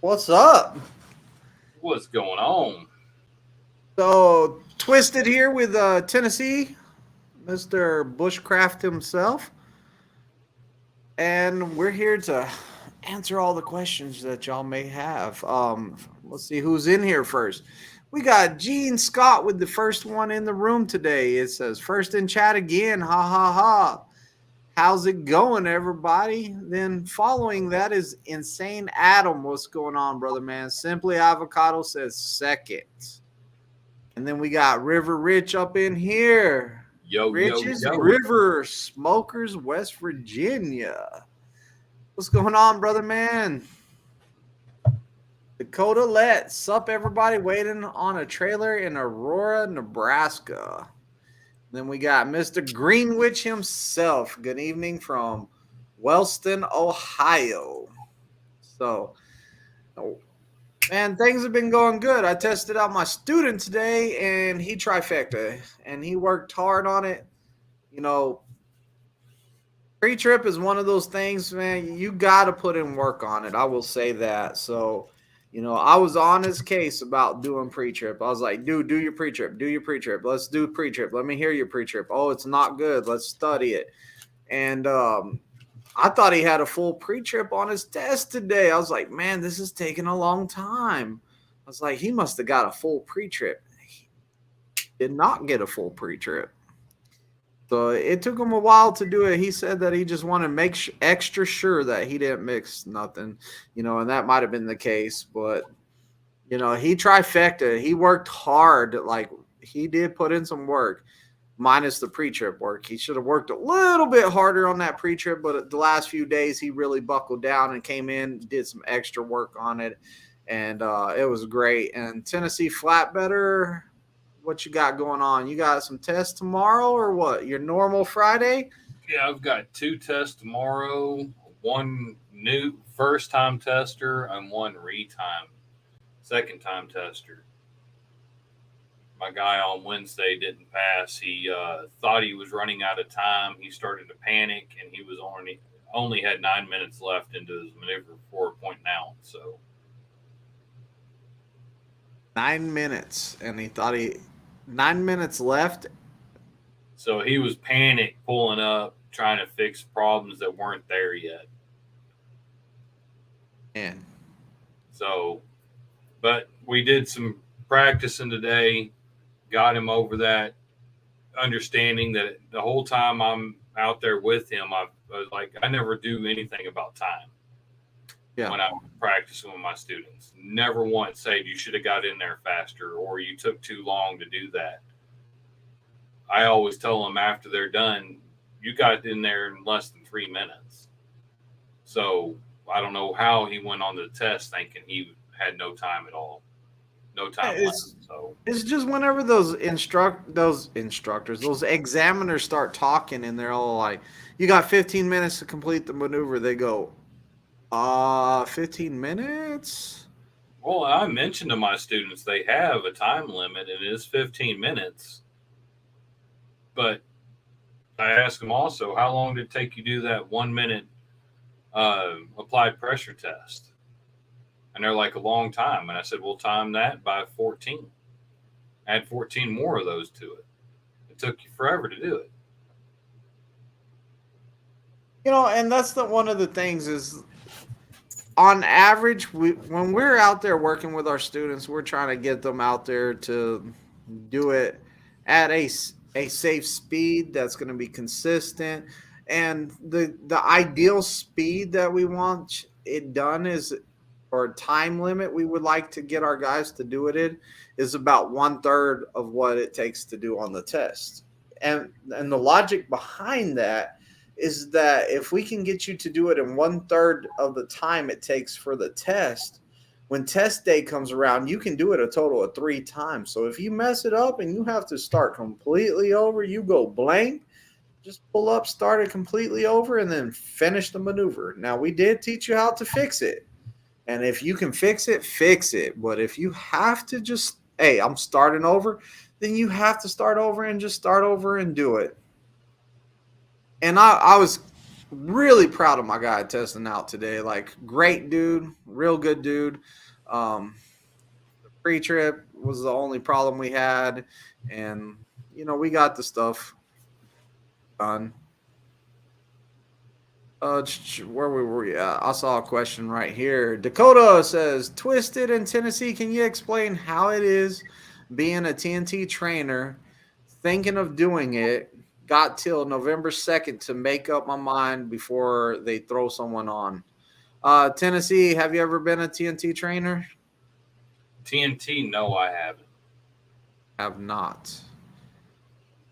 What's up? What's going on? So, Twisted here with Tennessee, Mr. Bushcraft himself. And we're here to answer all the questions that y'all may have. Let's see who's in here first. We got Gene Scott with the first one in the room today. It says, first in chat again. Ha ha ha. How's it going, everybody? Then following that is Insane Adam. What's going on, brother man? Simply Avocado says second. And then we got River Rich up in here. Yo, yo, Rich's yo. River Smokers, West Virginia. What's going on, brother man? Dakota Let. Sup, everybody? Waiting on a trailer in Aurora, Nebraska. Then we got Mr. Greenwich himself. Good evening from Wellston, Ohio. So, man, things have been going good. I tested out my student today, and he trifecta, and he worked hard on it. You know, pre-trip is one of those things, man. You got to put in work on it. I will say that. So, I was on his case about doing pre-trip. I was like, dude, do your pre-trip. Do your pre-trip. Let's do pre-trip. Let me hear your pre-trip. Oh, it's not good. Let's study it. And I thought he had a full pre-trip on his test today. I was like, man, this is taking a long time. I was like, he must have got a full pre-trip. He did not get a full pre-trip. So it took him a while to do it. He said that he just wanted to make extra sure that he didn't mix nothing, and that might have been the case. But, he trifecta. He worked hard. Like, he did put in some work, minus the pre-trip work. He should have worked a little bit harder on that pre-trip, but the last few days he really buckled down and came in, did some extra work on it, and it was great. And Tennessee Flatbetter, what you got going on? You got some tests tomorrow or what? Your normal Friday? Yeah, I've got two tests tomorrow. One new first time tester and one retime second time tester. My guy on Wednesday didn't pass. He thought he was running out of time. He started to panic, and he was only had 9 minutes left into his maneuver before pointing out. So 9 minutes, and he thought 9 minutes left. so he was panic pulling up, trying to fix problems that weren't there yet. Man, So, but we did some practicing today, got him over that, understanding that the whole time I'm out there with him, I was like, I never do anything about time yeah. when I'm practicing with my students. Never once say you should have got in there faster or you took too long to do that. I always tell them after they're done, you got in there in less than 3 minutes. So I don't know how he went on the test thinking he had no time at all, no time left. It's So it's just whenever those examiners start talking and they're all like, "You got 15 minutes to complete the maneuver." They go, 15 minutes." well, I mentioned to my students they have a time limit and it is 15 minutes. But I asked them also, how long did it take you to do that 1 minute applied pressure test? And they're like, a long time. And I said, well, time that by 14. Add 14 more of those to it. It took you forever to do it. And that's the one of the things is, on average, when we're out there working with our students, we're trying to get them out there to do it at a safe speed that's going to be consistent. And the ideal speed that we want it done is, or time limit we would like to get our guys to do it in, is about 1/3 of what it takes to do on the test. And the logic behind that is that if we can get you to do it in 1/3 of the time it takes for the test, when test day comes around, you can do it a total of 3 times. So if you mess it up and you have to start completely over, you go blank, just pull up, start it completely over, and then finish the maneuver. Now, we did teach you how to fix it. And if you can fix it, fix it. But if you have to just, hey, I'm starting over, then you have to start over and just start over and do it. And I was really proud of my guy testing out today. Like, great dude, real good dude. The pre-trip was the only problem we had, and we got the stuff done. Where were we at? I saw a question right here. Dakota says, "Twisted in Tennessee, can you explain how it is being a TNT trainer? Thinking of doing it. Got till November 2nd to make up my mind before they throw someone on." Tennessee, have you ever been a TNT trainer? TNT, no, I haven't. Have not.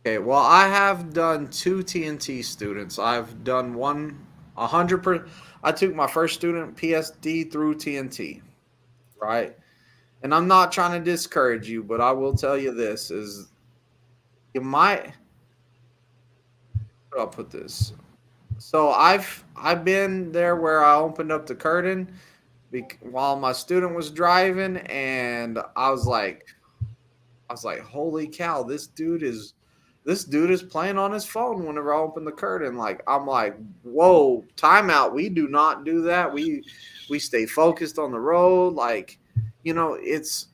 Okay, well, I have done two TNT students. I've done one 100%. I took my first student PSD through TNT, right? And I'm not trying to discourage you, but I will tell you this is you might. I'll put this. So I've been there where I opened up the curtain while my student was driving, and I was like, holy cow, this dude is playing on his phone whenever I open the curtain. Like, I'm like, whoa, timeout. We do not do that. We stay focused on the road. Like, it's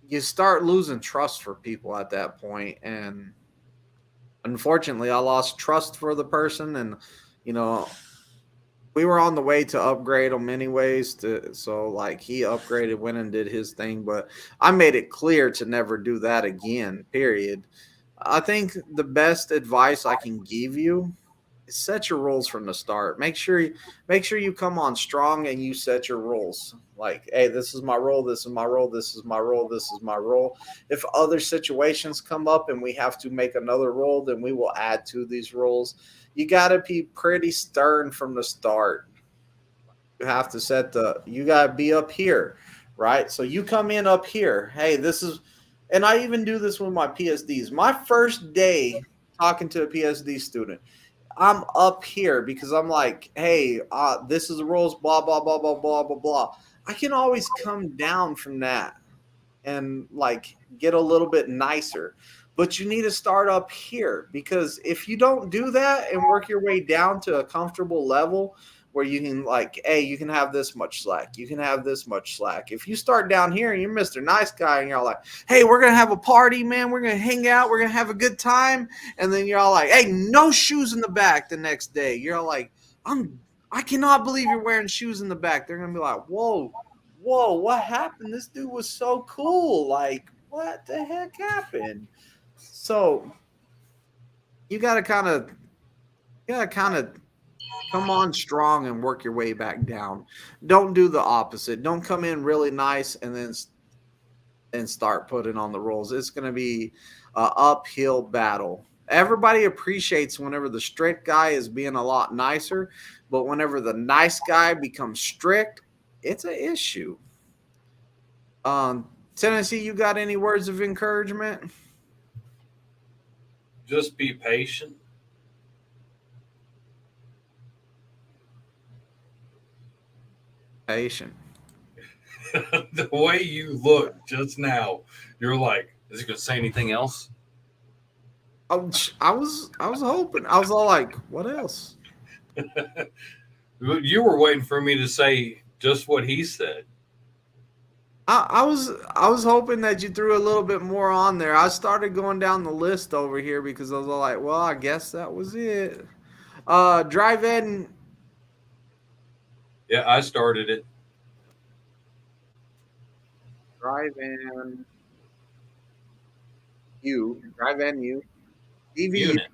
you start losing trust for people at that point. And unfortunately, I lost trust for the person, and you know, we were on the way to upgrade him anyways. So like he upgraded, went and did his thing, but I made it clear to never do that again. Period. I think the best advice I can give you is set your rules from the start. Make sure you come on strong and you set your rules. Like, hey, this is my role. This is my role. This is my role. This is my role. If other situations come up and we have to make another role, then we will add to these roles. You got to be pretty stern from the start. You got to be up here, right? So you come in up here. Hey, and I even do this with my PSDs. My first day talking to a PSD student, I'm up here because I'm like, hey, this is the rules, blah, blah, blah, blah, blah, blah, blah. I can always come down from that and like get a little bit nicer. But you need to start up here because if you don't do that and work your way down to a comfortable level where you can like, hey, you can have this much slack, you can have this much slack. If you start down here and you're Mr. Nice Guy and you're like, hey, we're gonna have a party, man, we're gonna hang out, we're gonna have a good time, and then you're all like, hey, no shoes in the back the next day. You're all like, I cannot believe you're wearing shoes in the back. They're gonna be like, whoa, what happened? This dude was so cool. Like, what the heck happened? So you gotta kind of come on strong and work your way back down. Don't do the opposite. Don't come in really nice and start putting on the rolls. It's gonna be an uphill battle. Everybody appreciates whenever the strict guy is being a lot nicer, but whenever the nice guy becomes strict, it's an issue. Tennessee, you got any words of encouragement? Just be patient. Patient. The way you look just now, you're like, is he going to say anything else? I was hoping. I was all like, what else? You were waiting for me to say just what he said. I was hoping that you threw a little bit more on there. I started going down the list over here because I was all like, well, I guess that was it. Drive in. Yeah, I started it. Drive in you. DV. Unit.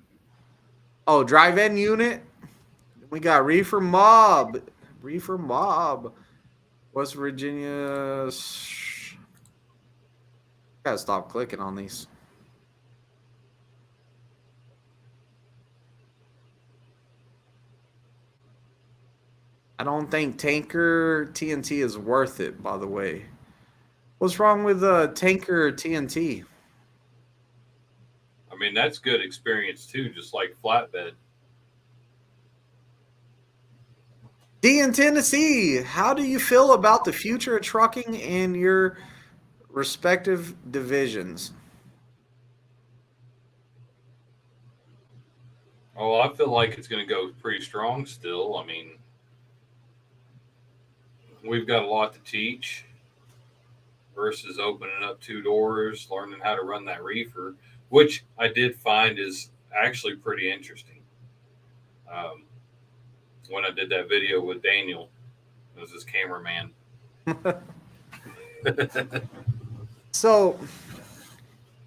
Oh, drive in unit. We got Reefer Mob. Reefer Mob. West Virginia. Gotta stop clicking on these. I don't think Tanker TNT is worth it, by the way. What's wrong with Tanker TNT? I mean, that's good experience too, just like flatbed. D in Tennessee, how do you feel about the future of trucking in your respective divisions? Oh, I feel like it's going to go pretty strong still. I mean, we've got a lot to teach versus opening up two doors, learning how to run that reefer, which I did find is actually pretty interesting. Um, when I did that video with Daniel, it was his cameraman. So,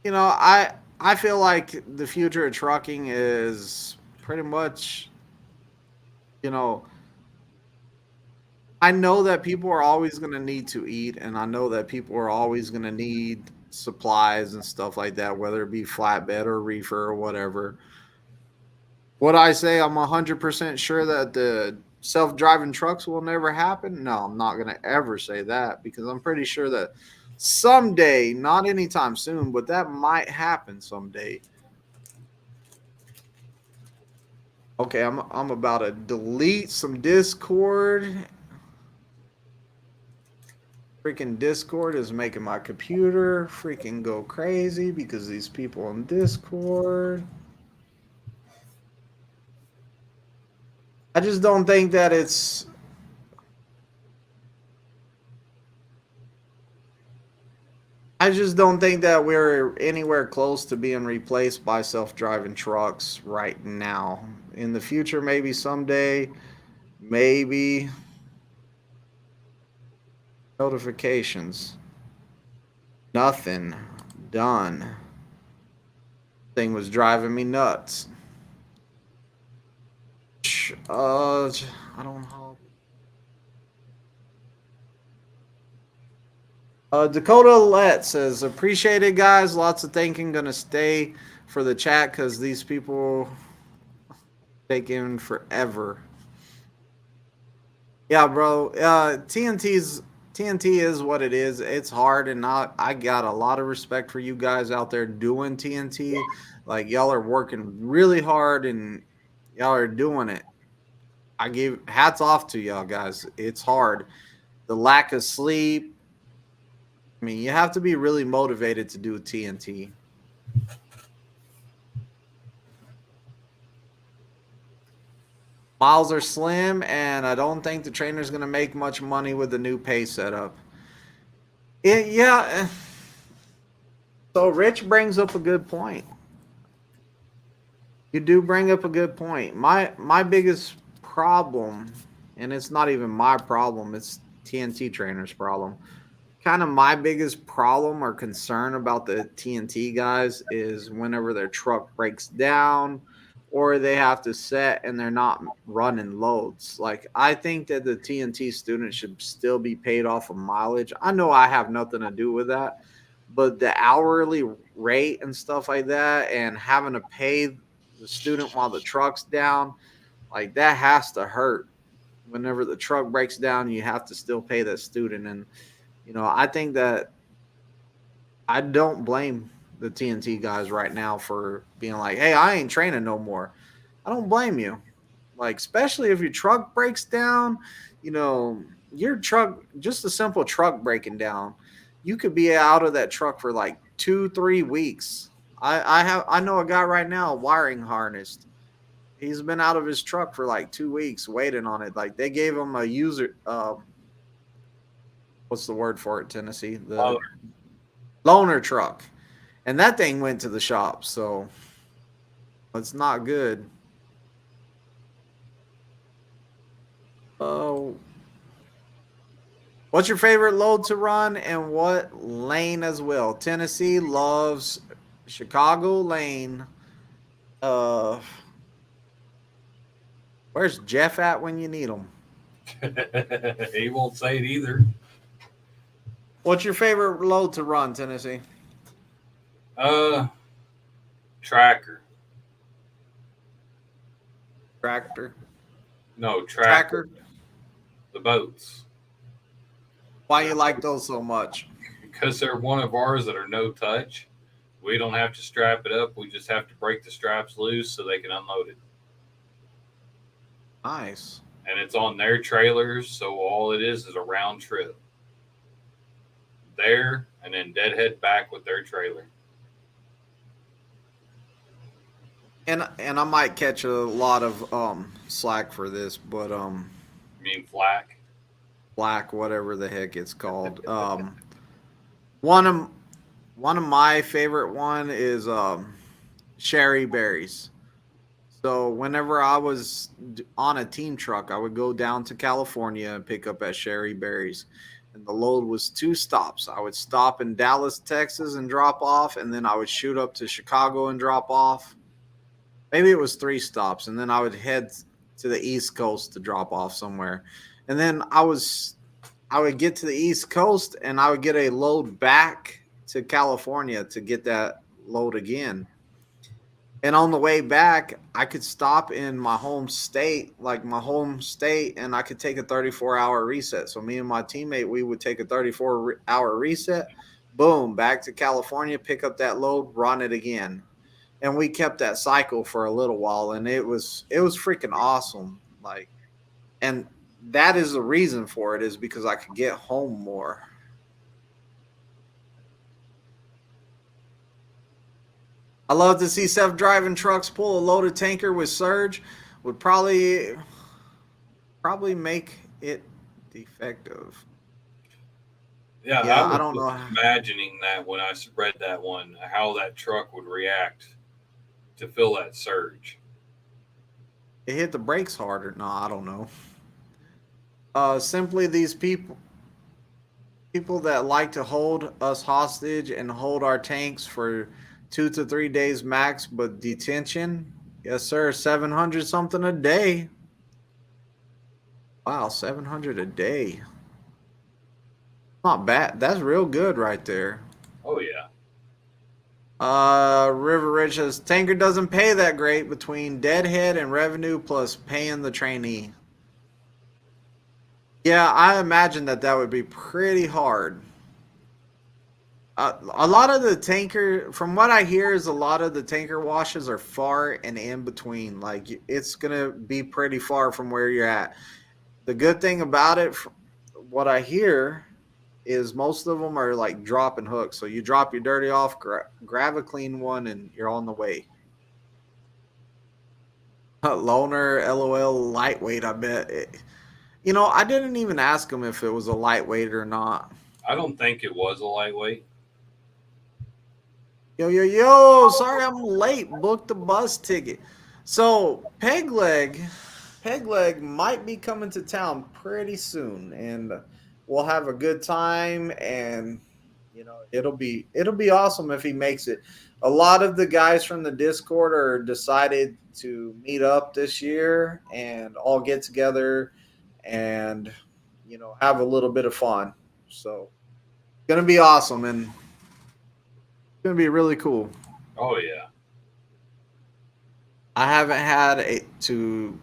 I feel like the future of trucking is pretty much, you know, I know that people are always going to need to eat, and I know that people are always going to need supplies and stuff like that, whether it be flatbed or reefer or whatever. Would I say I'm 100% sure that the self-driving trucks will never happen? No, I'm not going to ever say that, because I'm pretty sure that someday, not anytime soon, but that might happen someday. Okay, I'm about to delete some Discord. Freaking Discord is making my computer freaking go crazy because these people on Discord. I just don't think that it's. I just don't think that we're anywhere close to being replaced by self-driving trucks right now. In the future, maybe someday, maybe notifications. Nothing done. Thing was driving me nuts. I don't know. Dakota Let says, appreciate it, guys. Lots of thinking. Gonna stay for the chat because these people taking forever. Yeah, bro. TNT is what it is. It's hard, and not. I got a lot of respect for you guys out there doing TNT. Like y'all are working really hard, and y'all are doing it. I give hats off to y'all guys. It's hard. The lack of sleep. I mean, you have to be really motivated to do TNT. Miles are slim, and I don't think the trainer's going to make much money with the new pay setup. Yeah. So Rich brings up a good point. You do bring up a good point. My biggest problem, and it's not even my problem, it's TNT trainer's problem. Kind of my biggest problem or concern about the TNT guys is whenever their truck breaks down or they have to set and they're not running loads. Like I think that the TNT students should still be paid off of mileage. I know I have nothing to do with that, but the hourly rate and stuff like that and having to pay the student while the truck's down, like that has to hurt. Whenever the truck breaks down, you have to still pay that student. And I think that I don't blame the TNT guys right now for being like, hey, I ain't training no more. I don't blame you. Like, especially if your truck breaks down, your truck, just a simple truck breaking down, you could be out of that truck for like 2-3 weeks. I know a guy right now, wiring harnessed. He's been out of his truck for like 2 weeks waiting on it. Like they gave him a user what's the word for it, Tennessee? The loaner truck. And that thing went to the shop, so it's not good. Oh, what's your favorite load to run and what lane as well? Tennessee loves Chicago lane. Uh, where's Jeff at when you need him? He won't say it either. What's your favorite load to run, Tennessee? Uh, Tracker. Tractor. No, tracker. The boats. Why you like those so much? Because they're one of ours that are no touch. We don't have to strap it up. We just have to break the straps loose so they can unload it. Nice. And it's on their trailers, so all it is a round trip. There and then deadhead back with their trailer. and I might catch a lot of slack for this, but I mean, flack. black, whatever the heck it's called. One of one of my favorite one is sherry berries. So whenever I was on a team truck, I would go down to California and pick up at Sherry Berries. And the load was 2 stops. I would stop in Dallas, Texas and drop off, and then I would shoot up to Chicago and drop off. Maybe it was 3 stops, and then I would head to the East Coast to drop off somewhere. And then I would get to the East Coast and I would get a load back to California to get that load again. And on the way back, I could stop in my home state, and I could take a 34-hour reset. So me and my teammate, we would take a 34-hour reset, boom, back to California, pick up that load, run it again. And we kept that cycle for a little while, and it was freaking awesome. Like, and that is the reason for it, is because I could get home more. I love to see self-driving trucks pull a loaded tanker with surge. Would probably make it defective. Yeah, I Yeah, I was don't just know. imagining that when I read that one, how that truck would react to feel that surge. It hit the brakes harder. No, I don't know. Simply these people that like to hold us hostage and hold our tanks for 2 to 3 days max, but detention, yes sir, 700 something a day. Wow, 700 a day. Not bad. That's real good right there. Oh yeah, River Ridge says tanker doesn't pay that great between deadhead and revenue plus paying the trainee. Yeah, I imagine that would be pretty hard. A lot of the tanker, from what I hear, is a lot of the tanker washes are far and in between. Like it's gonna be pretty far from where you're at. The good thing about it, what I hear, is most of them are like dropping hooks. So you drop your dirty off, grab a clean one, and you're on the way. Loner, LOL, lightweight. I bet. I didn't even ask him if it was a lightweight or not. I don't think it was a lightweight. Yo, yo, yo! Sorry, I'm late. Booked the bus ticket. So Pegleg might be coming to town pretty soon, and we'll have a good time. And it'll be awesome if he makes it. A lot of the guys from the Discord are decided to meet up this year and all get together and have a little bit of fun. So gonna be awesome and gonna be really cool. Oh yeah, I haven't had too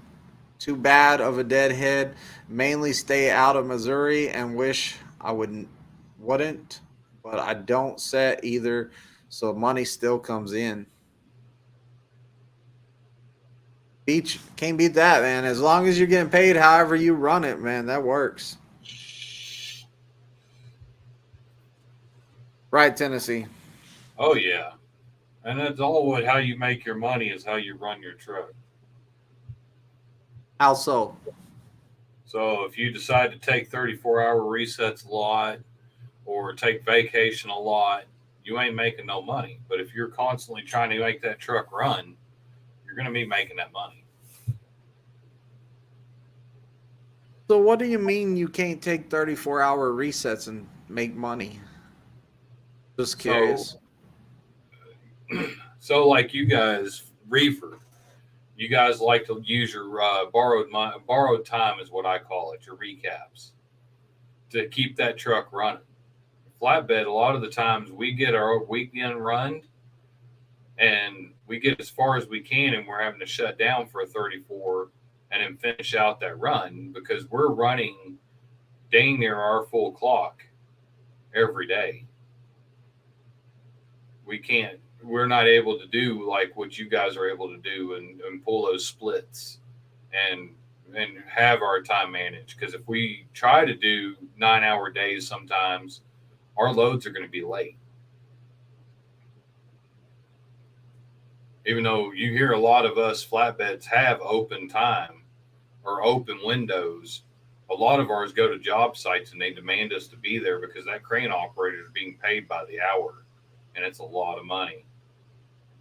bad of a deadhead. Mainly stay out of Missouri and wish I wouldn't, but I don't set either, so money still comes in. Beach can't beat that, man. As long as you're getting paid, however you run it, man, that works. Right, Tennessee. oh yeah, and that's all what how you make your money is how you run your truck. How so? So if you decide to take 34-hour resets a lot or take vacation a lot, you ain't making no money. But if you're constantly trying to make that truck run, you're going to be making that money. So what do you mean you can't take 34-hour resets and make money? Just So, curious. so like you guys, reefer, you guys like to use your borrowed time is what I call it, your recaps to keep that truck running. Flatbed, a lot of the times we get our weekend run and we get as far as we can and we're having to shut down for a 34 and then finish out that run because we're running dang near our full clock every day. We're not able to do like what you guys are able to do and pull those splits and have our time managed because if we try to do 9-hour days sometimes our loads are going to be late. Even though you hear a lot of us flatbeds have open time or open windows, a lot of ours go to job sites and they demand us to be there because that crane operator is being paid by the hour, and it's a lot of money.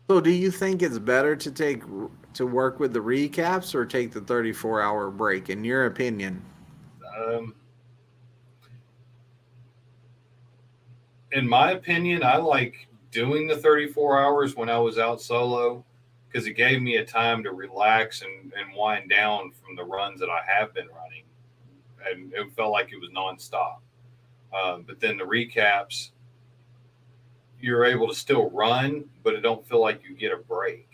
So, do you think it's better to to work with the recaps or take the 34-hour break? In your opinion? Um, in my opinion, I like doing the 34 hours when I was out solo because it gave me a time to relax and wind down from the runs that I have been running. And it felt like it was nonstop. But then the recaps, you're able to still run, but it don't feel like you get a break.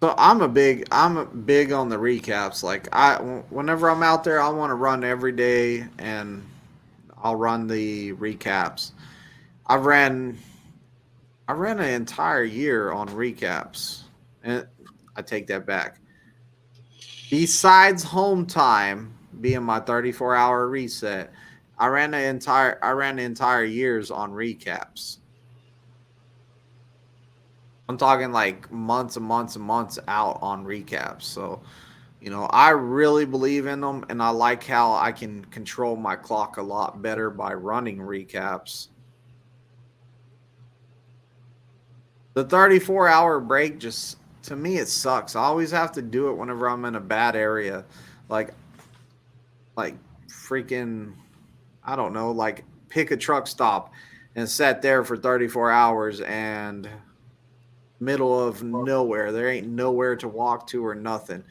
So I'm a big on the recaps. Like whenever I'm out there, I want to run every day, and I'll run the recaps. I ran I ran an entire year on recaps, and I take that back. Besides home time being my 34-hour reset, I ran the entire years on recaps. I'm talking like months and months and months out on recaps. So, I really believe in them, and I like how I can control my clock a lot better by running recaps. The 34-hour break just, to me, it sucks. I always have to do it whenever I'm in a bad area. Like, like freaking, I don't know, like pick a truck stop and sat there for 34 hours and middle of nowhere. There ain't nowhere to walk to or nothing.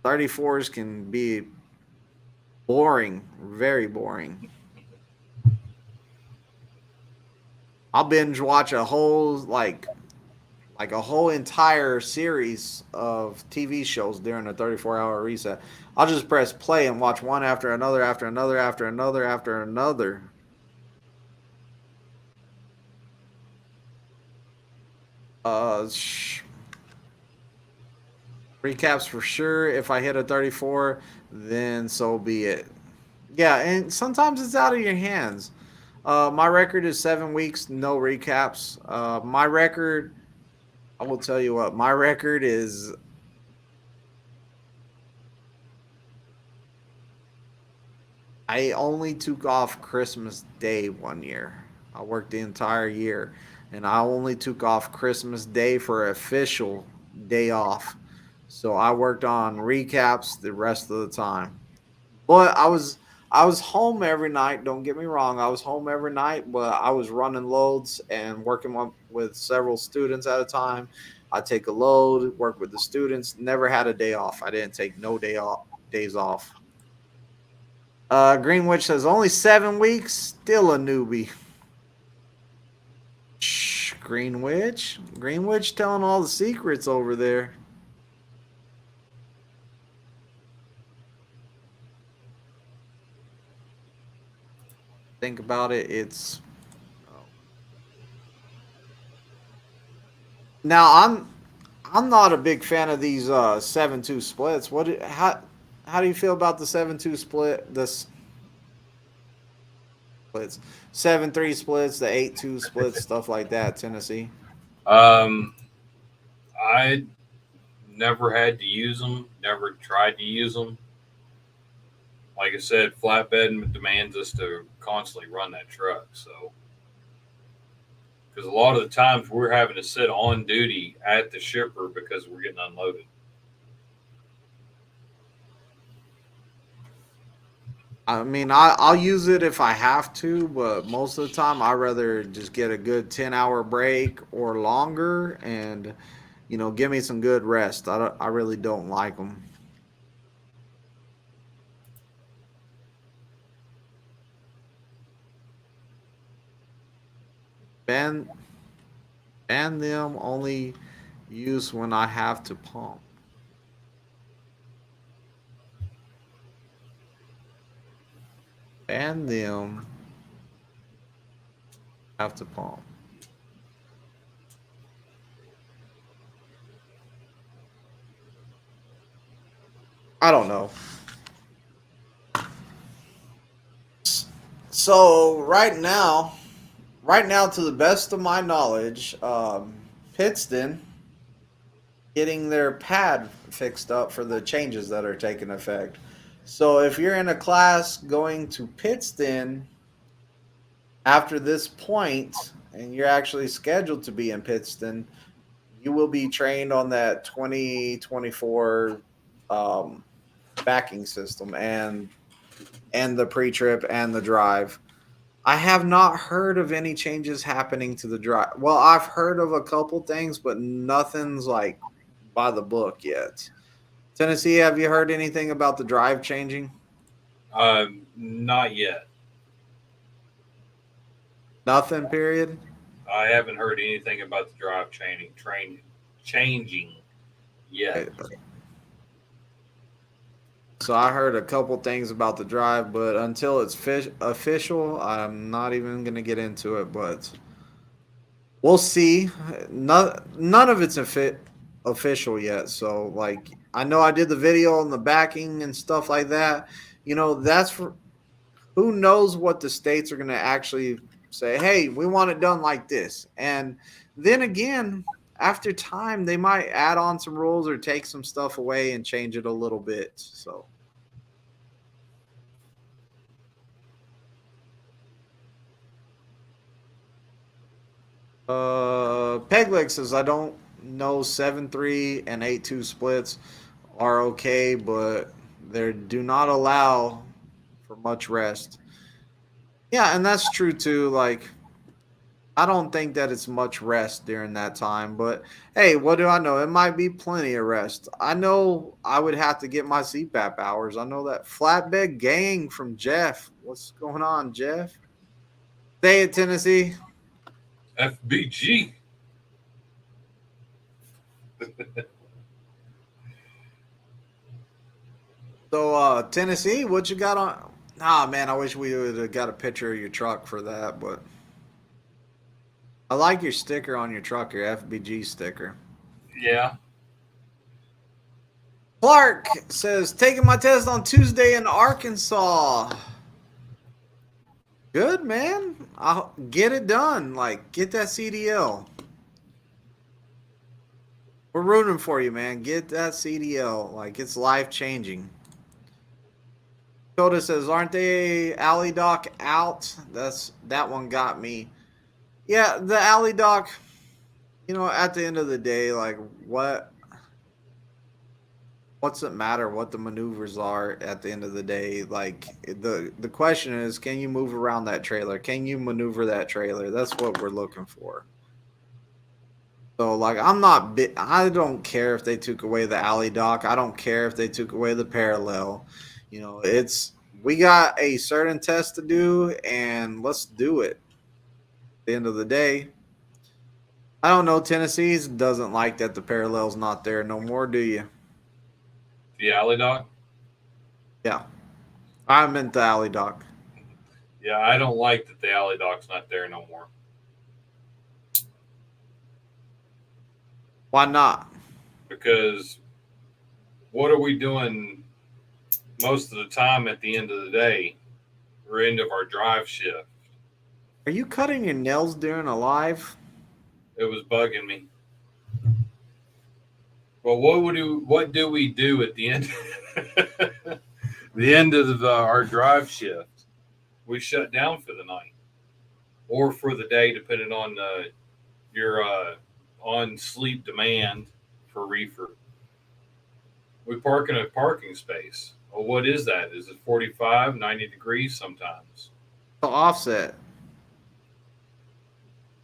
34s can be boring, very boring. I'll binge watch a whole like a whole entire series of TV shows during a 34-hour reset. I'll just press play and watch one after another after another after another after another. Sh- Recaps for sure. If I hit a 34, then so be it. Yeah, and sometimes it's out of your hands. My record is 7 weeks, no recaps. My record, I will tell you what, my record is. I only took off Christmas Day one year. I worked the entire year, and I only took off Christmas Day for official day off. So I worked on recaps the rest of the time. But I was home every night. Don't get me wrong. I was home every night, but I was running loads and working with several students at a time. I take a load, work with the students. Never had a day off. I didn't take no days off. Greenwich says only 7 weeks. Still a newbie. Shh, Greenwich. Greenwich telling all the secrets over there. Think about it. It's now I'm not a big fan of these 7-2 splits. How do you feel about the 7-2 split? This splits 7-3 splits, the 8-2 splits, stuff like that. Tennessee. Um, I never had to use them, never tried to use them. Like I said, flatbed demands us to constantly run that truck. So, because a lot of the times we're having to sit on duty at the shipper because we're getting unloaded. I mean, I'll use it if I have to, but most of the time I rather just get a good 10-hour break or longer, and give me some good rest. I really don't like them. Ban ban them only use when I have to pump. Ban them have to pump. I don't know. So right now, to the best of my knowledge, Pittston getting their pad fixed up for the changes that are taking effect. So if you're in a class going to Pittston after this point, and you're actually scheduled to be in Pittston, you will be trained on that 2024 backing system and the pre-trip and the drive. I have not heard of any changes happening to the drive. Well, I've heard of a couple things, but nothing's like by the book yet. Tennessee, have you heard anything about the drive changing? Not yet. Nothing, period. I haven't heard anything about the drive changing yet. So I heard a couple things about the drive, but until it's official, I'm not even going to get into it. But we'll see. None of it's official yet. So, like, I know I did the video on the backing and stuff like that. You know, that's for who knows what the states are going to actually say. Hey, we want it done like this. And then again, after time, they might add on some rules or take some stuff away and change it a little bit. So. Pegleg says, I don't know 7-3 and 8-2 splits are okay, but they do not allow for much rest. Yeah, and that's true too. Like, I don't think that it's much rest during that time, but hey, what do I know? It might be plenty of rest. I know I would have to get my CPAP hours. I know that. Flatbed Gang from Jeff. What's going on, Jeff? Say it, Tennessee. FBG. So, Tennessee, what you got on? Ah, man, I wish we would have got a picture of your truck for that, but I like your sticker on your truck, your FBG sticker. Yeah. Clark says, taking my test on Tuesday in Arkansas. Good, man. I'll get it done. Like, get that CDL. We're rooting for you, man. Get that CDL. Like, it's life changing. Coda says, aren't they alley doc out? That one got me. Yeah, the alley doc, you know, at the end of the day, like, what's it matter what the maneuvers are at the end of the day? Like, the question is, can you move around that trailer? Can you maneuver that trailer? That's what we're looking for. So, like, I don't care if they took away the alley dock. I don't care if they took away the parallel. You know, we got a certain test to do, and let's do it. At the end of the day, I don't know. Tennessee's doesn't like that the parallel's not there no more, do you? The alley doc? Yeah. I meant the alley dock. Yeah, I don't like that the alley doc's not there no more. Why not? Because what are we doing most of the time at the end of the day or end of our drive shift? Are you cutting your nails during a live? It was bugging me. Well, what do we do at the end? The end of our drive shift, we shut down for the night or for the day, depending on your on sleep demand for reefer. We park in a parking space. Well, what is that? Is it 45, 90 degrees sometimes? The offset.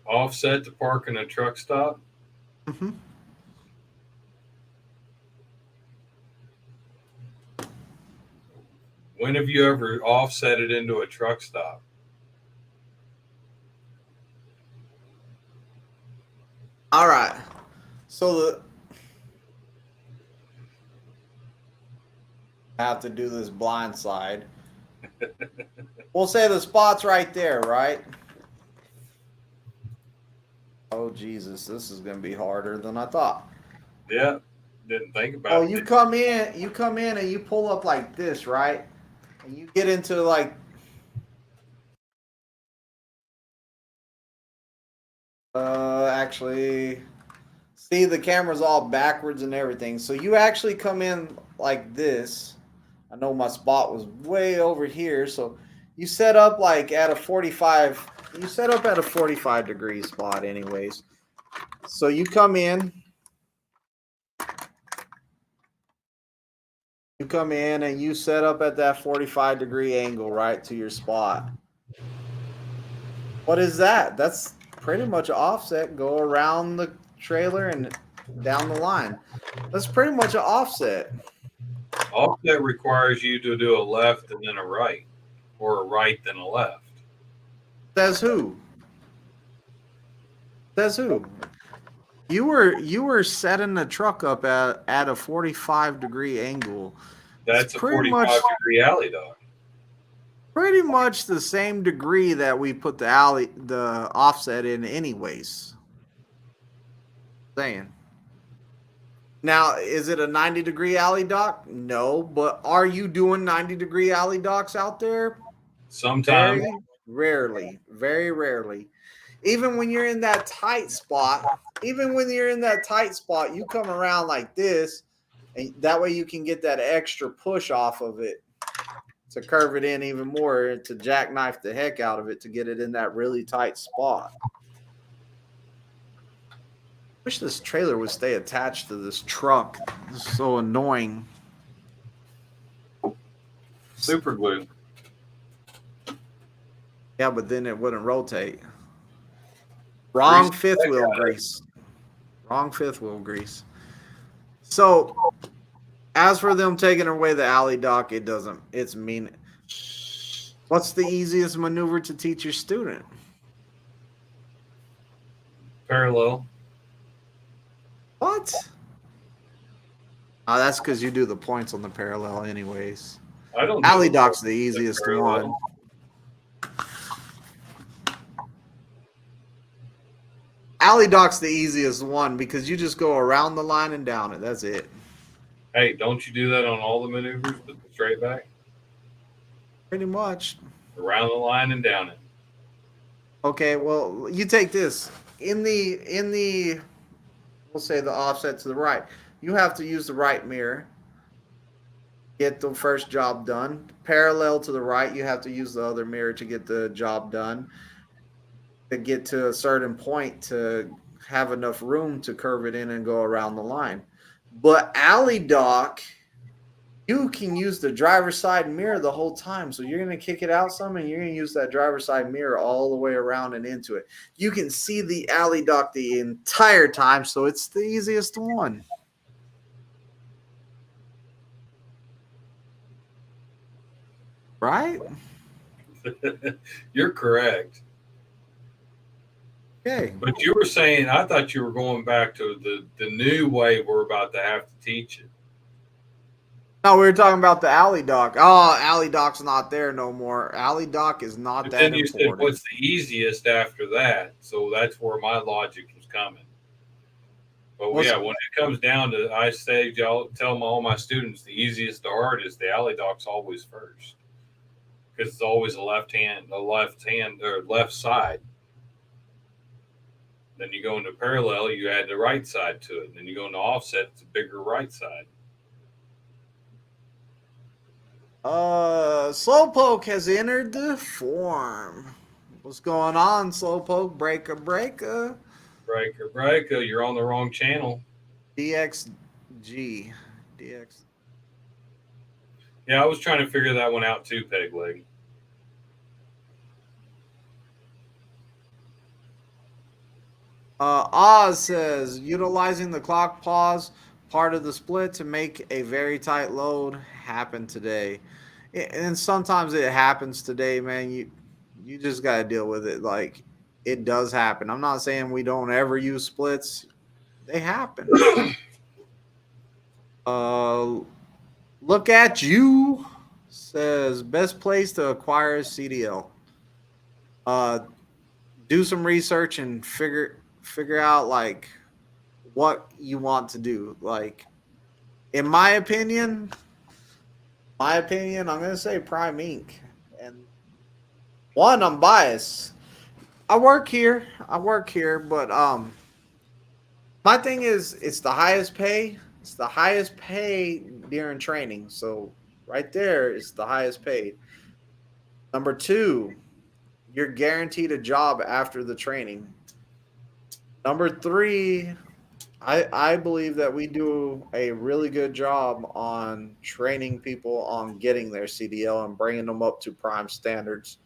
Offset to park in a truck stop? Mm-hmm. When have you ever offset it into a truck stop? All right. So I have to do this blind side. We'll say the spot's right there, right? Oh, Jesus, this is going to be harder than I thought. Yeah, didn't think about it. Oh, you come in and you pull up like this, right? And you get into like Actually, see, the camera's all backwards and everything. So you actually come in like this. I know my spot was way over here, so you set up like at a 45. You set up at a 45-degree spot, anyways. So you come in. You come in and you set up at that 45-degree angle right to your spot. What is that? That's pretty much offset. Go around the trailer and down the line. That's pretty much an offset. Offset requires you to do a left and then a right, or a right then a left. Says who? Says who? You were setting the truck up at a 45-degree angle. That's a 45-degree alley dog. Pretty much the same degree that we put the offset in anyways. Saying. Now, is it a 90-degree alley dock? No, but are you doing 90-degree alley docks out there? Sometimes. Very rarely. Even when you're in that tight spot, you come around like this, and that way you can get that extra push off of it to curve it in even more, to jackknife the heck out of it to get it in that really tight spot. Wish this trailer would stay attached to this truck. This is so annoying. Super glue. Yeah, but then it wouldn't rotate. Wrong fifth wheel grease. Wrong fifth wheel grease. So, as for them taking away the alley dock, it doesn't. It's mean. What's the easiest maneuver to teach your student? Parallel. What? Oh, that's because you do the points on the parallel anyways. I don't. Alley dock's the easiest one. Alley dock's the easiest one because you just go around the line and down it. That's it. Hey, don't you do that on all the maneuvers with the straight back? Pretty much. Around the line and down it. Okay, well, you take this. In the we'll say the offset to the right, you have to use the right mirror. Get the first job done. Parallel to the right, you have to use the other mirror to get the job done. To get to a certain point to have enough room to curve it in and go around the line. But alley dock, you can use the driver's side mirror the whole time. So you're going to kick it out some and you're going to use that driver's side mirror all the way around and into it. You can see the alley dock the entire time, so it's the easiest one. Right? You're correct. Okay. But you were saying, I thought you were going back to the new way we're about to have to teach it. No, we were talking about the alley dock. Oh, alley dock's not there no more. Alley dock is not But that then you important. said, what's the easiest after that? So that's where my logic was coming. But yeah, when it comes down to, I say, tell all my students, the easiest to hard is the alley dock's always first. Because it's always a left side. Then you go into parallel, you add the right side to it. Then you go into offset, it's a bigger right side. Slowpoke has entered the form. What's going on, Slowpoke? Breaker. Breaker. You're on the wrong channel. DXG. Yeah, I was trying to figure that one out too, Peg Leg. Oz says, utilizing the clock pause part of the split to make a very tight load happen today. And sometimes it happens today, man. You just got to deal with it. Like, it does happen. I'm not saying we don't ever use splits. They happen. Look at you, says, best place to acquire a CDL. Do some research and figure out like what you want to do. Like, in my opinion, I'm gonna say Prime Inc. And one, I'm biased. I work here. But my thing is it's the highest pay. It's the highest pay during training. So right there, it's the highest paid. Number two, you're guaranteed a job after the training. Number three, I believe that we do a really good job on training people on getting their CDL and bringing them up to prime standards.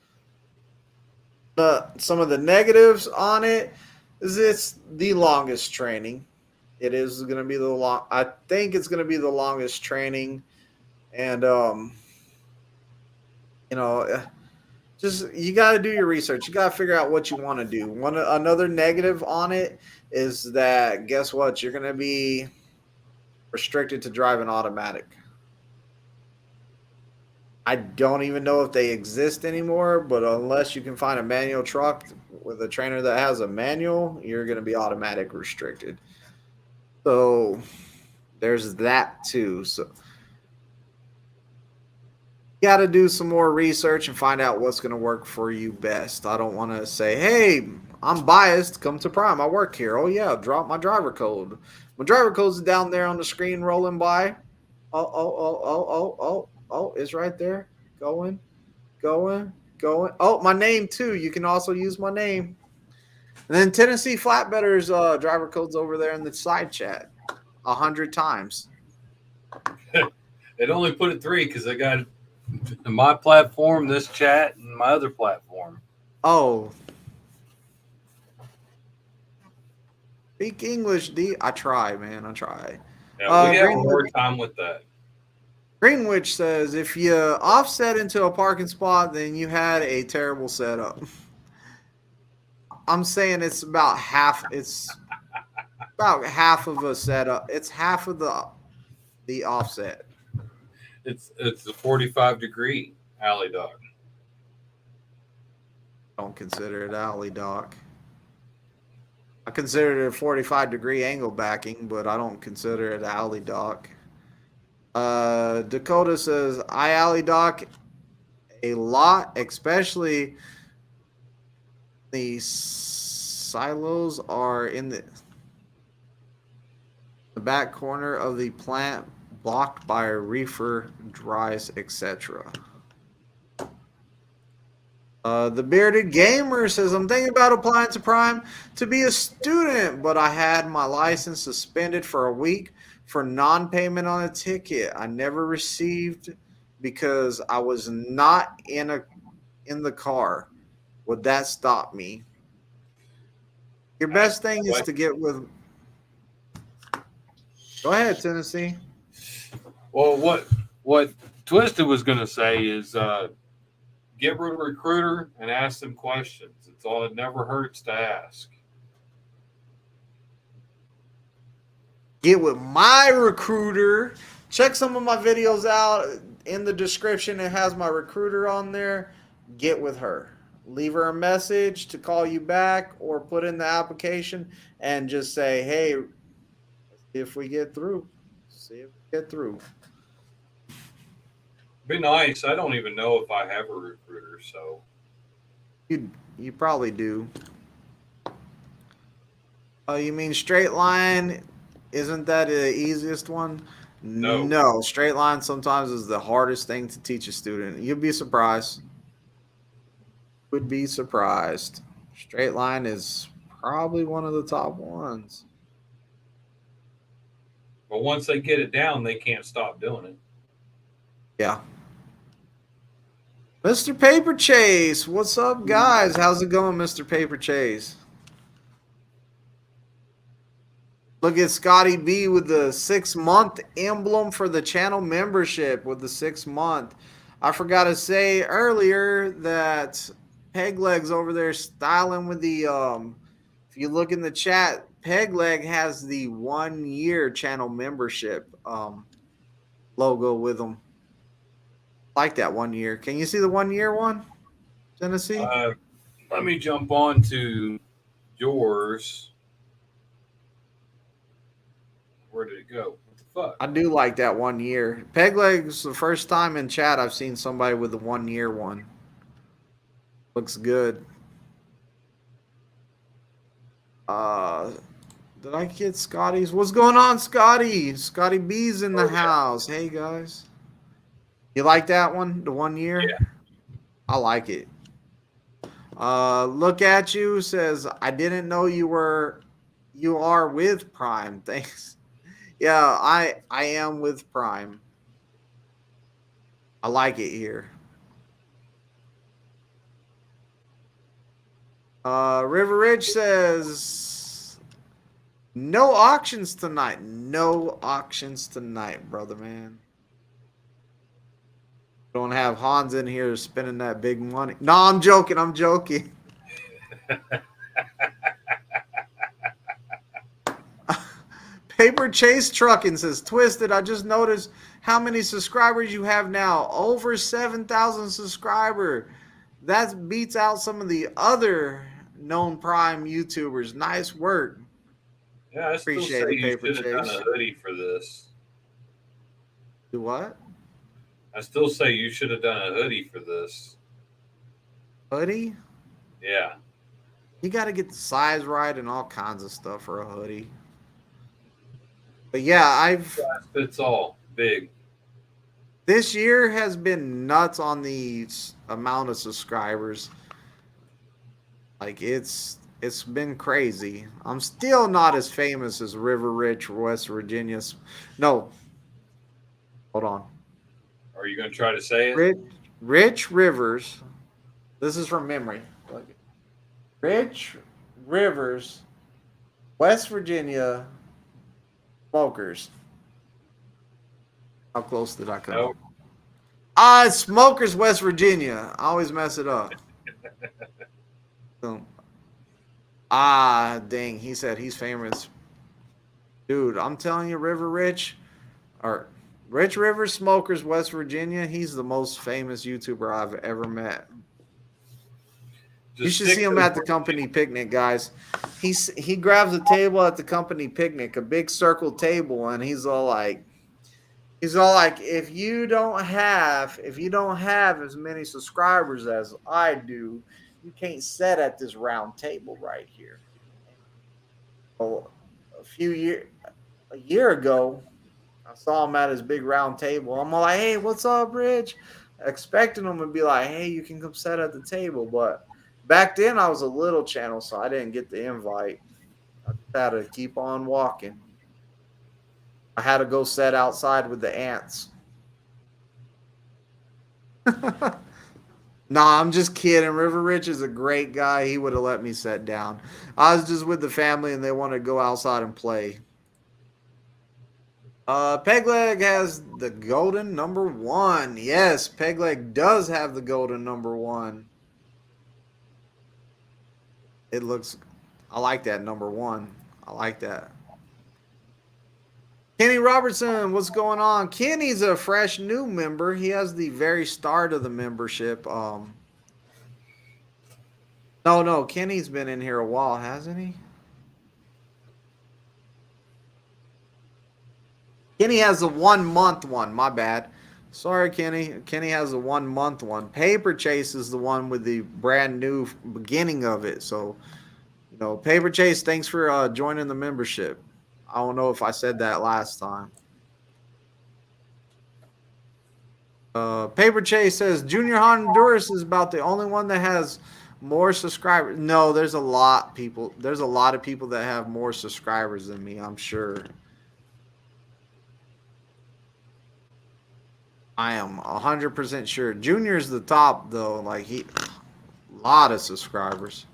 Some of the negatives on it is it's the longest training. It is going to be the long. I think it's going to be the longest training, and you know, just you got to do your research. You got to figure out what you want to do. Another negative on it is that guess what? You're going to be restricted to driving automatic. I don't even know if they exist anymore, but unless you can find a manual truck with a trainer that has a manual, you're going to be automatic restricted. So there's that too. So you got to do some more research and find out what's going to work for you best. I don't want to say, hey, I'm biased. Come to Prime. I work here. Oh, yeah. Drop my driver code. My driver code's down there on the screen rolling by. Oh, it's right there. Going. Oh, my name too. You can also use my name. And then Tennessee Flatbedders driver code's over there in the side chat 100 times. It only put it 3 because I got my platform, this chat, and my other platform. Oh. Speak English, D. I try, man. I try. Yeah, we have a hard time with that. Greenwich says, if you offset into a parking spot, then you had a terrible setup. I'm saying it's about half. It's about half of a setup. It's half of the offset. It's a 45-degree alley dock. Don't consider it alley dock. I consider it a 45-degree angle backing, but I don't consider it alley dock. Dakota says, I alley dock a lot, especially the silos are in the back corner of the plant, blocked by reefer dries, etc. The Bearded Gamer says, I'm thinking about applying to Prime to be a student, but I had my license suspended for a week for non-payment on a ticket I never received because I was not in the car. Would that stop me? Your best thing is to get with. Go ahead, Tennessee. Well, what Twisted was going to say is get with a recruiter and ask them questions. It's all. It never hurts to ask. Get with my recruiter. Check some of my videos out in the description. It has my recruiter on there. Get with her. Leave her a message to call you back or put in the application and just say, hey, if we get through. See if we get through. Be nice. I don't even know if I have a recruiter, so you probably do. Oh, you mean straight line? Isn't that the easiest one? No, straight line sometimes is the hardest thing to teach a student. You'd be surprised. Would be surprised. Straight line is probably one of the top ones. But once they get it down, they can't stop doing it. Yeah. Mr. Paper Chase, what's up, guys? How's it going, Mr. Paper Chase? Look at Scotty B with the 6-month emblem for the channel membership with the 6 month. I forgot to say earlier that Pegleg's over there styling with the if you look in the chat, Pegleg has the 1 year channel membership logo with them. Like that 1 year. Can you see the 1 year one, Tennessee? Let me jump on to yours. Where did it go? What the fuck? I do like that 1 year. Pegleg's the first time in chat I've seen somebody with the 1 year one. Looks good. Uh, did I get Scotty's? What's going on, Scotty? Scotty B's in the Oh yeah, house. Hey guys, you like that one? The 1 year? yeah. I like it. Look at you says I didn't know you are with Prime. Thanks. Yeah, I am with Prime. I like it here. River Ridge says no auctions tonight. No auctions tonight, brother man. Don't have Hans in here spending that big money. No, I'm joking. I'm joking. Paper Chase Trucking says Twisted. I just noticed how many subscribers you have now. Over 7,000 subscriber. That beats out some of the other known Prime YouTubers. Nice work. Yeah, I still say Appreciate it, you Paper should have done Chase. a hoodie for this. Do what? I still say you should have done a hoodie for this. Hoodie? Yeah. You got to get the size right and all kinds of stuff for a hoodie. But yeah, Size fits all. Big. this year has been nuts on the amount of subscribers. Like it's been crazy. I'm still not as famous as River Rich, West Virginia. No, hold on. Are you going to try to say it? Rich Rivers. This is from memory. Rich Rivers, West Virginia Smokers. How close did I come? No. Smokers, West Virginia. I always mess it up. So, dang. He said he's famous. Dude, I'm telling you, River Rich, or Rich River Smokers, West Virginia, he's the most famous YouTuber I've ever met. You should see him at the company picnic, guys. He grabs a table at the company picnic, a big circle table, and he's all like, if you don't have as many subscribers as I do, you can't sit at this round table right here. Well, a year ago, I saw him at his big round table. I'm like, hey, what's up, Rich? Expecting him to be like, hey, you can come sit at the table. But back then, I was a little channel, so I didn't get the invite. I just had to keep on walking. I had to go sit outside with the ants. Nah, I'm just kidding. River Rich is a great guy. He would have let me sit down. I was just with the family and they wanted to go outside and play. Pegleg has the golden number 1. Yes, Pegleg does have the golden number 1. I like that number 1. I like that. Kenny Robertson, what's going on? Kenny's a fresh new member. He has the very start of the membership. No, Kenny's been in here a while, hasn't he? Kenny has a 1 month one. My bad. Sorry, Kenny. Kenny has a 1 month one. Paper Chase is the one with the brand new beginning of it. So, Paper Chase, thanks for joining the membership. I don't know if I said that last time. Paper Chase says Junior Honduras is about the only one that has more subscribers. No, there's a lot of people that have more subscribers than me, I'm sure. I am 100% sure. Junior's the top though. Like a lot of subscribers.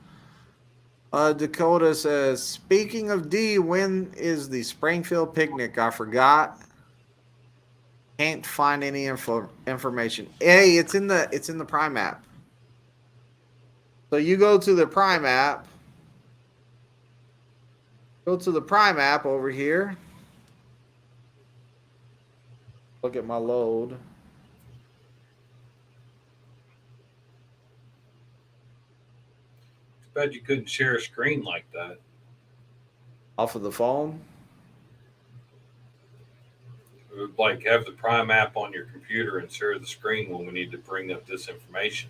Dakota says, speaking of D, when is the Springfield picnic? I forgot. Can't find any information. Hey, it's in the Prime app. So you go to the Prime app. Go to the Prime app over here. Look at my load. Too bad you couldn't share a screen like that. Off of the phone? It would like have the Prime app on your computer and share the screen when we need to bring up this information.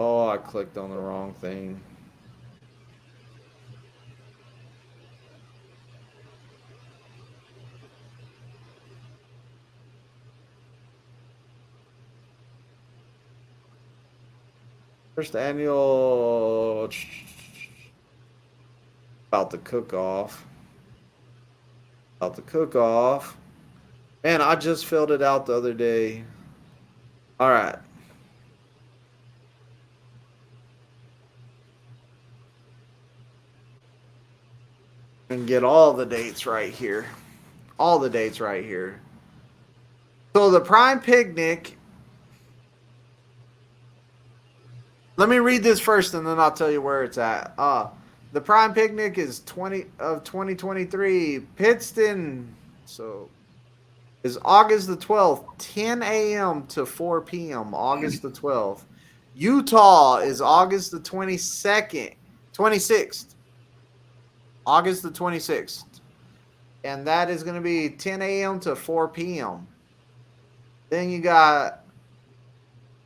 Oh, I clicked on the wrong thing. First annual about the cook off. About the cook off. Man, I just filled it out the other day. All right. And get all the dates right here. All the dates right here. So the Prime Picnic. Let me read this first and then I'll tell you where it's at. The Prime Picnic is 2023. Pittston. So is August the 12th, 10 a.m. to 4 p.m. August the 12th. Utah is August the 26th. August the 26th. And that is going to be 10 a.m. to 4 p.m. Then you got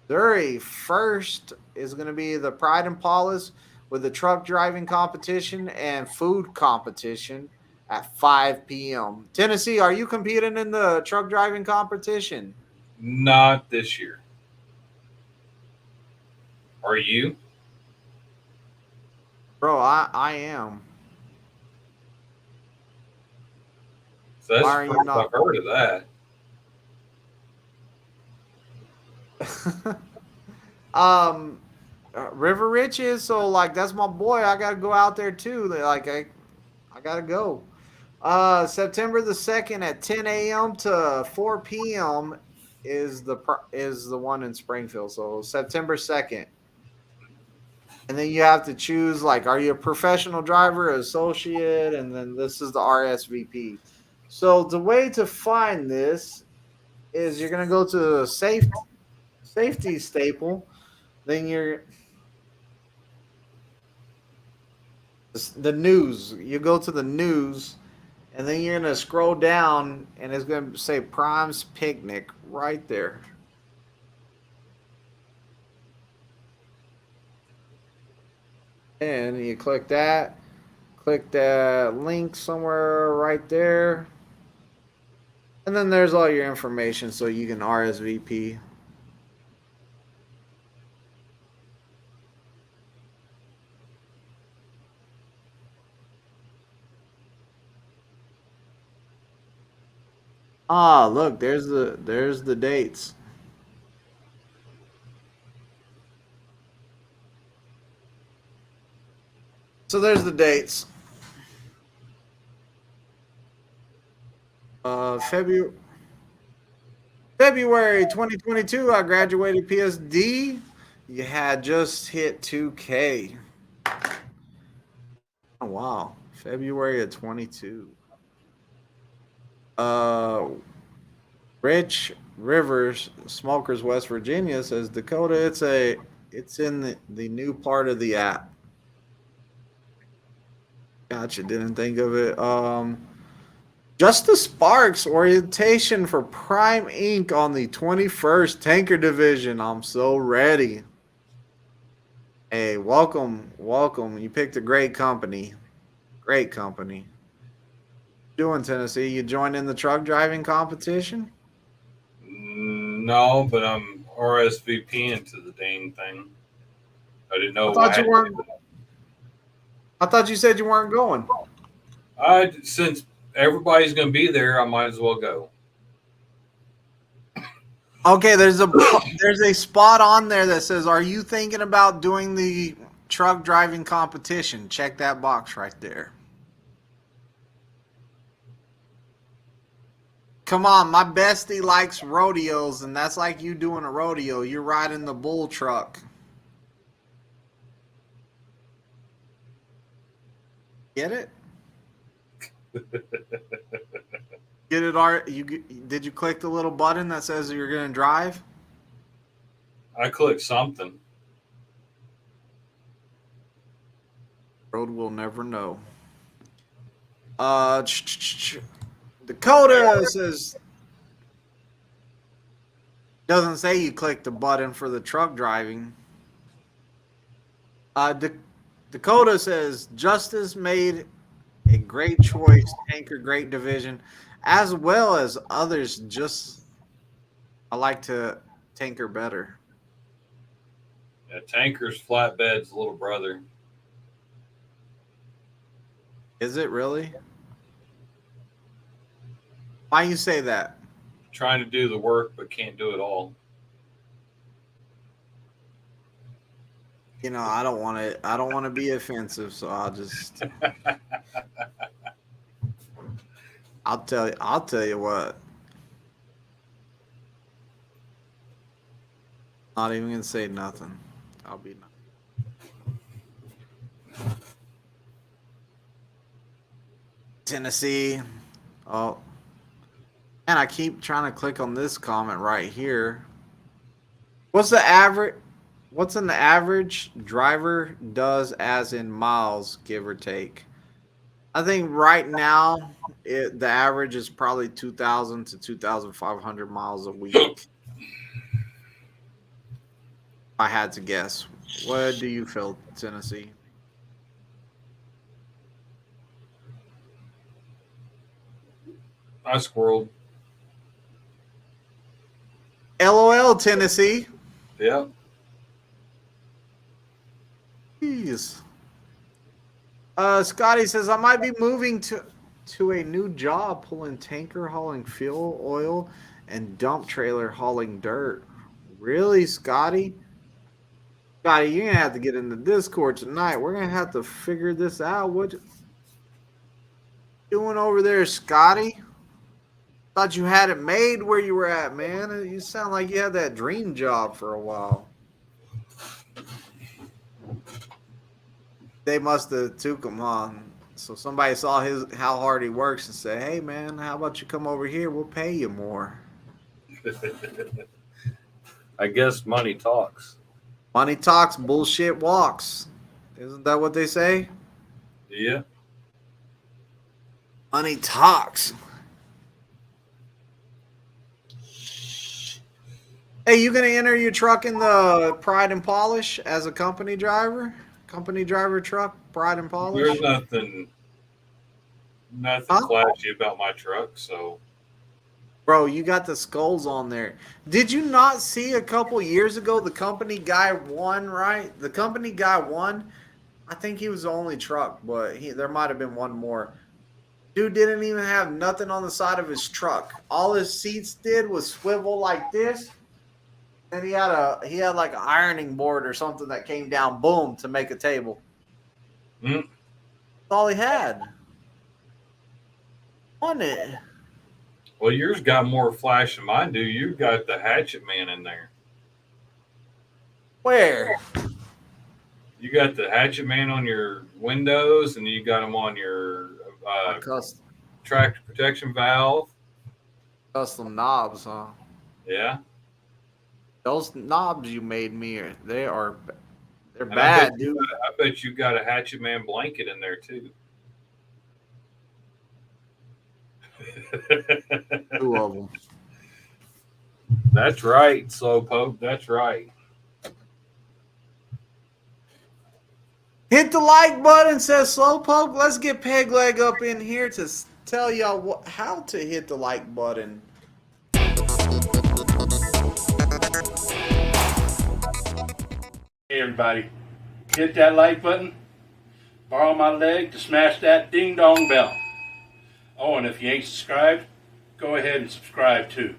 Missouri. First is going to be the Pride and Paulus with the truck driving competition and food competition at 5 p.m. Tennessee, are you competing in the truck driving competition? Not this year. Are you? Bro, I am. So that's Why are the you first not? I've heard of that. River Rich is, so like that's my boy. I gotta go out there too. Like I gotta go. September the 2nd at 10 a.m. to 4 p.m. is the one in Springfield. So September 2nd. And then you have to choose, like, are you a professional driver, associate, and then this is the RSVP. So the way to find this is you're gonna go to safety staple, then you're the news. You go to the news, and then you're gonna scroll down, and it's gonna say Prime's Picnic right there. And you click that link somewhere right there. And then there's all your information so you can RSVP. Ah, look, there's the dates. So there's the dates. February 2022, I graduated PSD. You had just hit 2K. Oh, wow. February of 22. Rich Rivers, Smokers, West Virginia says Dakota, it's in the new part of the app. Gotcha, didn't think of it. Justice Sparks orientation for Prime Inc. on the 21st Tanker Division. I'm so ready. Hey, welcome. You picked a great company. Great company. Doing Tennessee? You joined in the truck driving competition? No, but I'm RSVPing to the dang thing. I didn't know. I thought you said you weren't going. Since everybody's going to be there, I might as well go. Okay, there's a spot on there that says, "Are you thinking about doing the truck driving competition?" Check that box right there. Come on, my bestie likes rodeos, and that's like you doing a rodeo. You're riding the bull truck. Get it? Get it, Art? Did you click the little button that says you're going to drive? I clicked something. Road will never know. Dakota says doesn't say you click the button for the truck driving. Dakota says Justice made a great choice, anchor great division, as well as others. Just I like to tanker better. Yeah, Tanker's Flatbed's little brother. Is it really? Why you say that? Trying to do the work but can't do it all. You know, I don't want to. I don't want to be offensive, so I'll just. I'll tell you. I'll tell you what. Not even gonna say nothing. I'll be. Tennessee. Oh, and I keep trying to click on this comment right here. What's the average? What's an average driver does as in miles, give or take? I think right now the average is probably 2,000 to 2,500 miles a week. If I had to guess. What do you feel, Tennessee? I squirreled. LOL, Tennessee. Yep. Jeez. Scotty says I might be moving to a new job, pulling tanker hauling fuel, oil, and dump trailer hauling dirt. Really, Scotty? Scotty, you're gonna have to get in the Discord tonight. We're gonna have to figure this out. What you doing over there, Scotty? Thought you had it made where you were at, man. You sound like you had that dream job for a while. They must have took him on. So somebody saw how hard he works and said, "Hey, man, how about you come over here? We'll pay you more." I guess money talks. Money talks, bullshit walks. Isn't that what they say? Yeah. Money talks. Hey, you gonna enter your truck in the Pride and Polish as a company driver? Company driver truck, Pride and Polish? There's nothing flashy about my truck, so. Bro, you got the skulls on there. Did you not see a couple years ago the company guy won, right? The company guy won. I think he was the only truck, but there might have been one more. Dude didn't even have nothing on the side of his truck. All his seats did was swivel like this. And he had like an ironing board or something that came down, boom, to make a table. Mm. That's all he had. On it. Well, yours got more flash than mine do. You got the hatchet man in there. Where? You got the hatchet man on your windows, and you got him on your tractor protection valve. Custom knobs, huh? Yeah. Those knobs you made me, they're bad, dude. I bet you got a hatchet man blanket in there too. Two of them. That's right, Slowpoke. That's right. Hit the like button, says Slowpoke. Let's get Peg Leg up in here to tell y'all how to hit the like button. Hey everybody, hit that like button, borrow my leg to smash that ding dong bell. Oh, and if you ain't subscribed, go ahead and subscribe too.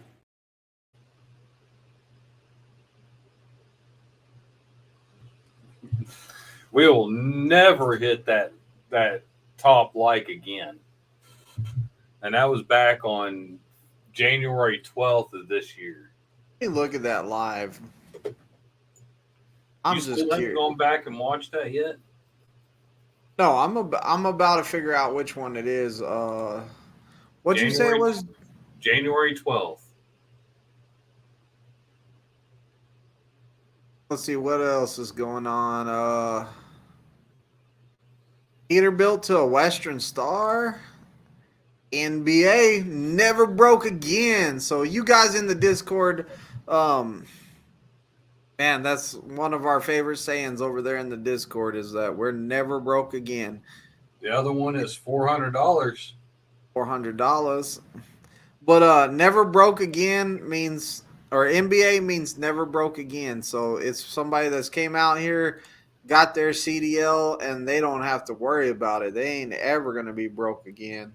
We will never hit that top like again. And that was back on January 12th of this year. Hey, look at that live. I'm you just still haven't curious. gone back and watched that yet? No, I'm about to figure out which one it is. What'd you say it was? January 12th. Let's see what else is going on. Peterbilt to a Western Star. NBA never broke again. So you guys in the Discord, man, Man, that's one of our favorite sayings over there in the Discord is that we're never broke again. The other one is $400. $400. But never broke again means, or NBA means never broke again. So it's somebody that's came out here, got their CDL, and they don't have to worry about it. They ain't ever going to be broke again.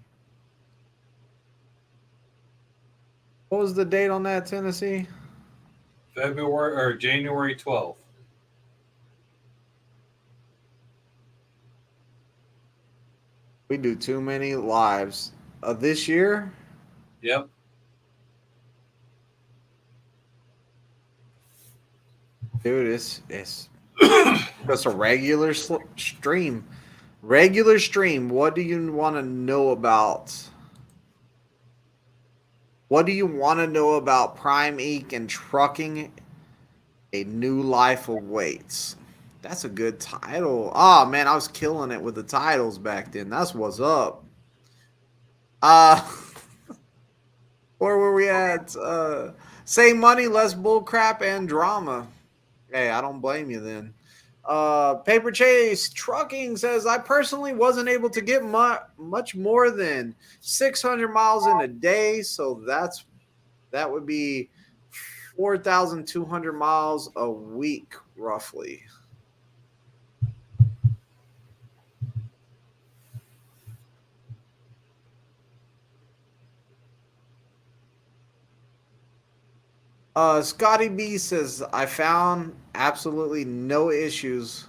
What was the date on that, Tennessee? February or January 12th. We do too many lives. This year? Yep. Dude, it's just a regular stream. Regular stream. What do you want to know about? What do you want to know about Prime Ink and trucking a new life awaits? That's a good title. Oh man, I was killing it with the titles back then. That's what's up. Where were we at? Same money, less bullcrap and drama. Hey, I don't blame you then. Paper Chase Trucking says, I personally wasn't able to get much more than 600 miles in a day. So that would be 4,200 miles a week, roughly. Scotty B says, I found absolutely no issues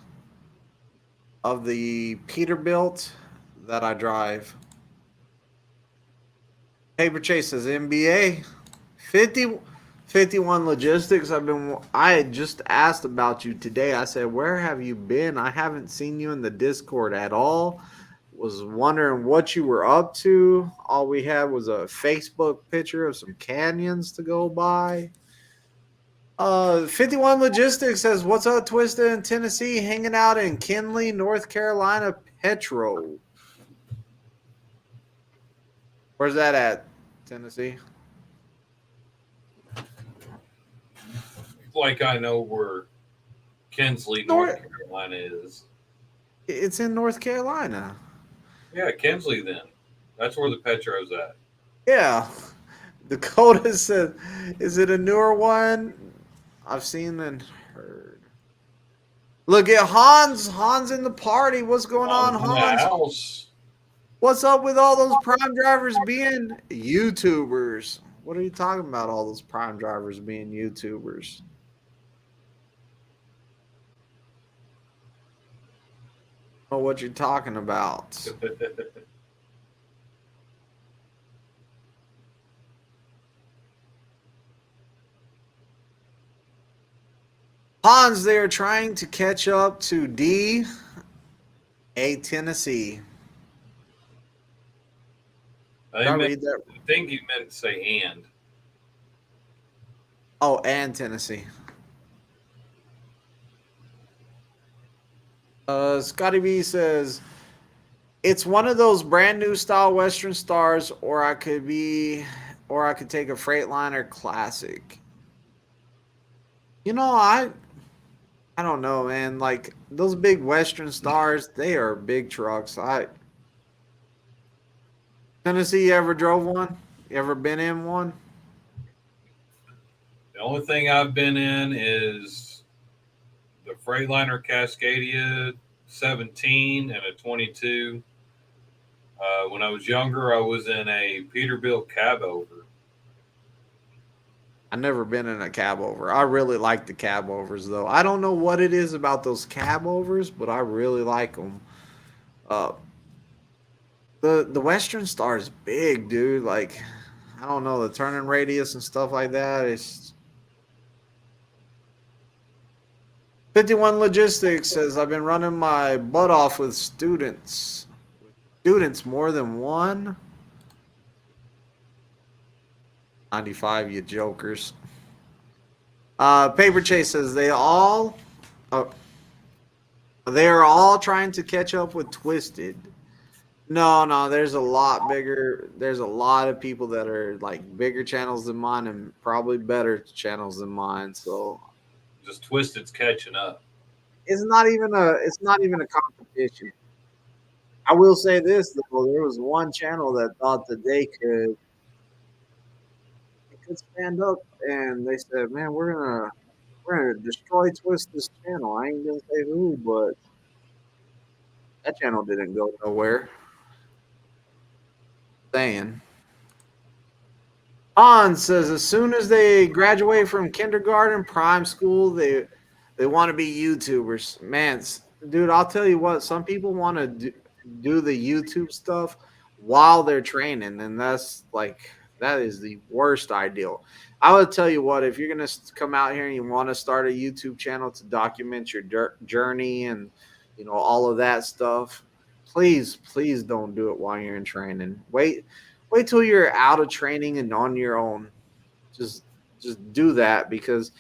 of the Peterbilt that I drive. Paper Chase says, NBA 51 Logistics. I had just asked about you today. I said, where have you been? I haven't seen you in the Discord at all. Was wondering what you were up to. All we had was a Facebook picture of some canyons to go by. 51 Logistics says, what's up, Twisted in Tennessee? Hanging out in Kinley, North Carolina, Petro. Where's that at, Tennessee? Like I know where Kinsley, North Carolina is. It's in North Carolina. Yeah, Kinsley then. That's where the Petro's at. Yeah. Dakota said, is it a newer one? I've seen and heard. Look at Hans. Hans in the party. What's going on, Hans? House. What's up with all those prime drivers being YouTubers? What are you talking about, all those prime drivers being YouTubers? I don't know what you're talking about. Hans, they are trying to catch up to Tennessee. I think you meant to say and. Oh, and Tennessee. Scotty B says, it's one of those brand new style Western Stars, or I could take a Freightliner Classic. You know, I don't know, man. Like those big Western Stars, they are big trucks. Tennessee, you ever drove one? You ever been in one? The only thing I've been in is the Freightliner Cascadia 17 and a 22. When I was younger, I was in a Peterbilt cab over. I've never been in a cab over. I really like the cab overs, though. I don't know what it is about those cab overs, but I really like them. The Western Star is big, dude. Like, I don't know, the turning radius and stuff like that. It's 51 Logistics says, I've been running my butt off with students. Students more than one? 95, you jokers. Paper Chase says they are all trying to catch up with Twisted. No, there's a lot bigger. There's a lot of people that are like bigger channels than mine and probably better channels than mine. So Just Twisted's catching up. It's not even a competition. I will say this though, there was one channel that thought that they could stand up, and they said, "Man, we're gonna destroy Twisted's channel." I ain't gonna say who, but that channel didn't go nowhere. Saying. Hans says as soon as they graduate from kindergarten, prime school, they want to be YouTubers. Man, dude, I'll tell you what. Some people want to do the YouTube stuff while they're training, and that is the worst ideal. I would tell you what, if you're gonna come out here and you want to start a YouTube channel to document your journey and all of that stuff, please don't do it while you're in training. Wait till you're out of training and on your own. Just do that, because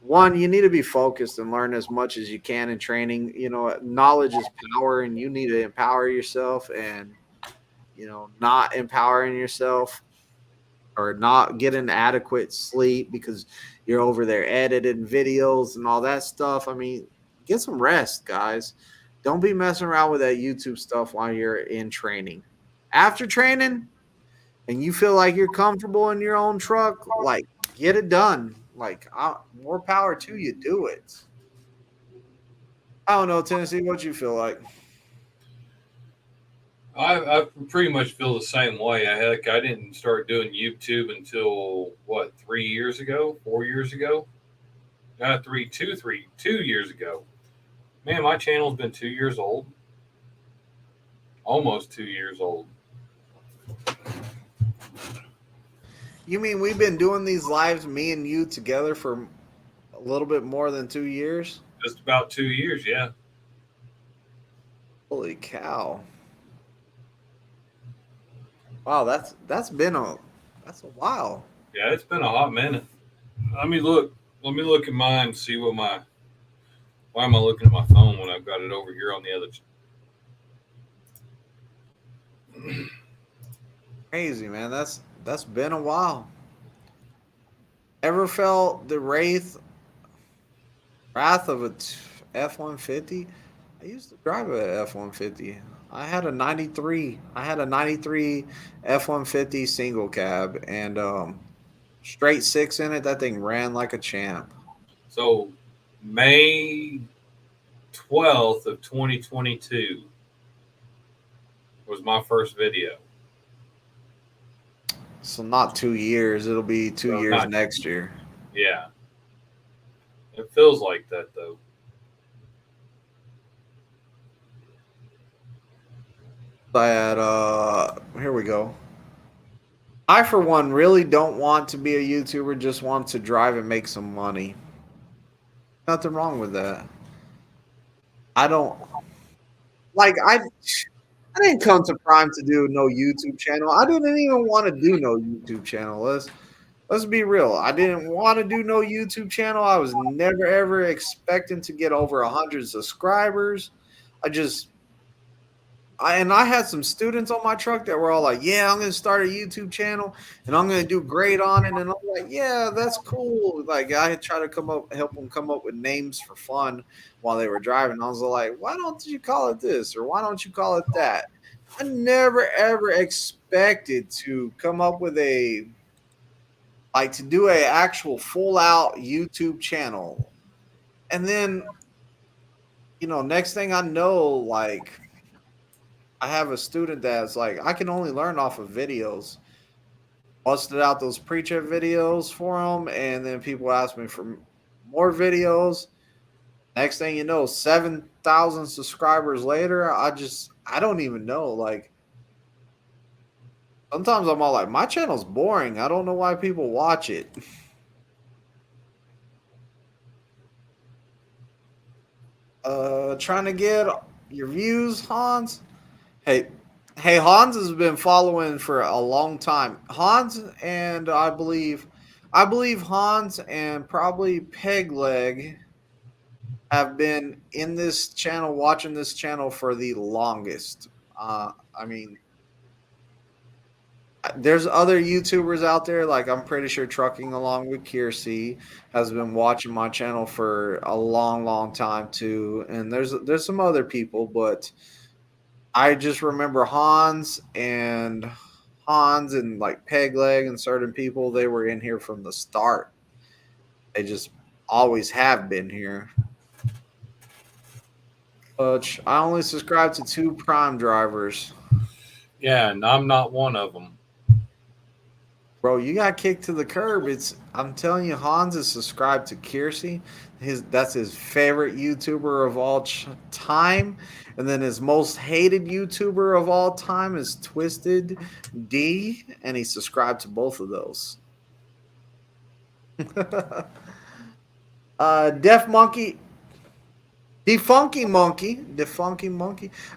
one, you need to be focused and learn as much as you can in training. Knowledge is power, and you need to empower yourself. And not empowering yourself or not getting adequate sleep because you're over there editing videos and all that stuff. I mean, get some rest, guys. Don't be messing around with that YouTube stuff while you're in training. After training, and you feel like you're comfortable in your own truck, like, get it done. Like, more power to you. Do it. I don't know, Tennessee, what you feel like? I pretty much feel the same way. I didn't start doing YouTube until what, 3 years ago, 4 years ago? 2 years ago. Man, my channel's been 2 years old. Almost 2 years old. You mean we've been doing these lives, me and you, together for a little bit more than 2 years? Just about 2 years, yeah. Holy cow! Wow, that's a while. Yeah, it's been a hot minute. Let me look at mine and see why am I looking at my phone when I've got it over here on the other? Crazy, man. That's been a while. Ever felt the wrath of a F-150? I used to drive a F-150. I had a 93 F-150 single cab, and straight six in it. That thing ran like a champ. So May 12th of 2022 was my first video. So not 2 years. It'll be 2 years next year. Yeah. It feels like that, though. But here we go. I, for one, really don't want to be a YouTuber. Just want to drive and make some money. Nothing wrong with that. I don't like. I didn't come to Prime to do no YouTube channel. I didn't even want to do no YouTube channel. Let's be real. I didn't want to do no YouTube channel. I was never ever expecting to get over 100 subscribers. I had some students on my truck that were all like, "Yeah, I'm going to start a YouTube channel and I'm going to do great on it." And I'm like, "Yeah, that's cool." Like, I had tried to help them come up with names for fun while they were driving. I was like, "Why don't you call it this, or why don't you call it that?" I never ever expected to come up with to do a actual full out YouTube channel. And then, next thing I know, like, I have a student that's like, I can only learn off of videos. Busted out those preacher videos for them, and then people ask me for more videos. Next thing you know, 7,000 subscribers later, I don't even know. Like, sometimes I'm all like, my channel's boring. I don't know why people watch it. Trying to get your views, Hans. Hey, Hans has been following for a long time. Hans and I believe Hans and probably Pegleg have been in this channel, watching this channel for the longest. I mean, there's other YouTubers out there. Like I'm pretty sure Trucking Along with Kiersey has been watching my channel for a long, long time too. And there's some other people, but I just remember Hans and like Peg Leg and certain people. They were in here from the start. They just always have been here. But I only subscribe to 2 Prime drivers. Yeah, and I'm not one of them. Bro, you got kicked to the curb. I'm telling you, Hans is subscribed to Kiersey. That's his favorite YouTuber of all time. And then his most hated YouTuber of all time is Twisted D, and he subscribed to both of those. Defunky Monkey,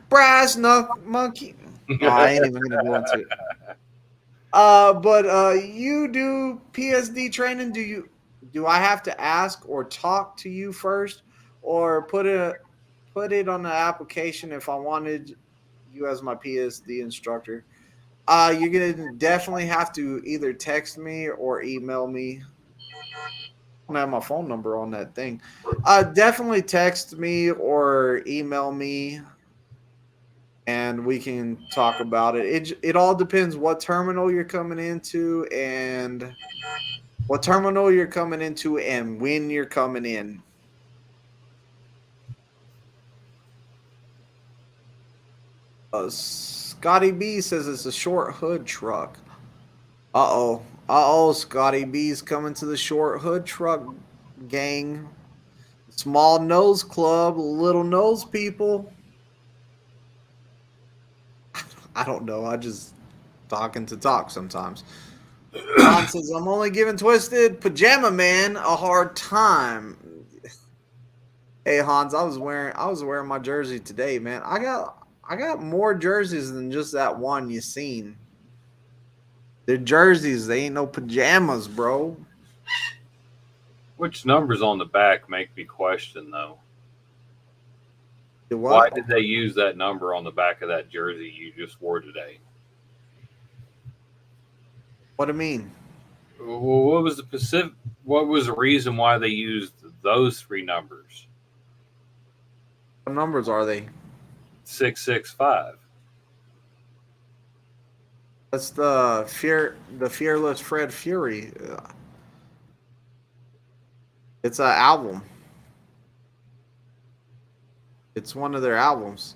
Brass Knuck Monkey. No, I ain't even gonna go into it. But you do PSD training. Do I have to ask or talk to you first, or put it on the application if I wanted you as my PSD instructor? You're gonna definitely have to either text me or email me. I don't have my phone number on that thing. Definitely text me or email me, and we can talk about it. It all depends what terminal you're coming into and when you're coming in. Scotty B says it's a short hood truck. Scotty B's coming to the short hood truck gang. Small nose club, little nose people. I don't know. I just talking to talk sometimes. John says I'm only giving Twisted Pajama Man a hard time. Hey Hans, I was wearing my jersey today, man. I got more jerseys than just that one you seen. They're jerseys. They ain't no pajamas, bro. Which numbers on the back make me question, though? What? Why did they use that number on the back of that jersey you just wore today? What do you mean? Well, what was the reason why they used those 3 numbers? What numbers are they? 665. That's the Fearless Fred Fury. It's an album. It's one of their albums.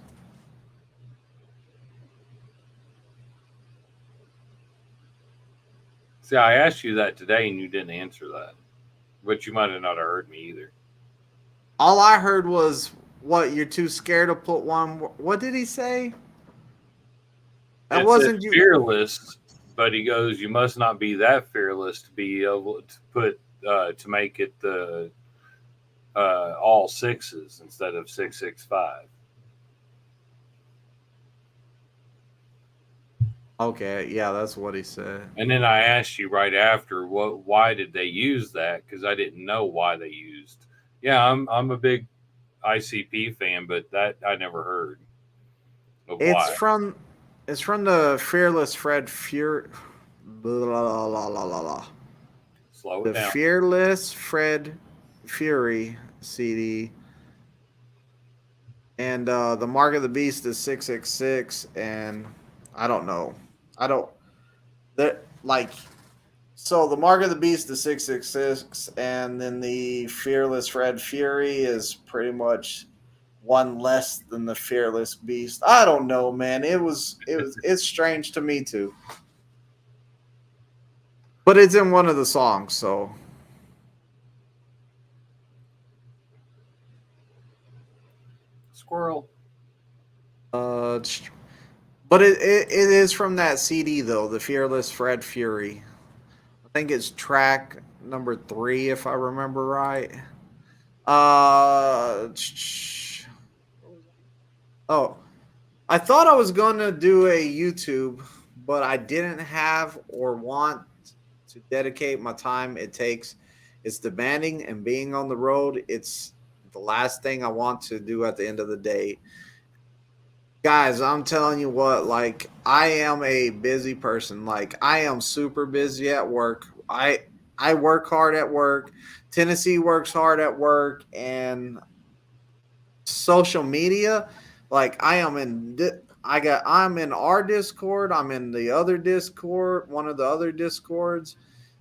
See, I asked you that today and you didn't answer that. But you might have not heard me either. All I heard was, what, you're too scared to put one. What did he say? That wasn't you. Fearless, but he goes, you must not be that fearless to be able to put to make it the all 6s instead of 665. Okay, yeah, that's what he said. And then I asked you right after, why did they use that? Because I didn't know why they used. Yeah, I'm a big ICP fan, but that I never heard of why. It's from the Fearless Fred Fury. Slow it The down. Fearless Fred Fury CD. And the Mark of the Beast is 666, and I don't know. So the Mark of the Beast is 666, and then the Fearless Fred Fury is pretty much one less than the Fearless Beast. I don't know, man. It's strange to me too. But it's in one of the songs, so. Squirrel. But it is from that CD though, the Fearless Fred Fury. I think it's track number 3 if I remember right. I thought I was gonna do a YouTube, but I didn't have or want to dedicate my time it takes. It's demanding, and being on the road, it's the last thing I want to do at the end of the day. Guys, I'm telling you what, like I am a busy person. Like I am super busy at work. I work hard at work. Tennessee works hard at work and social media, like I'm in our Discord, I'm in the other Discord, one of the other Discords.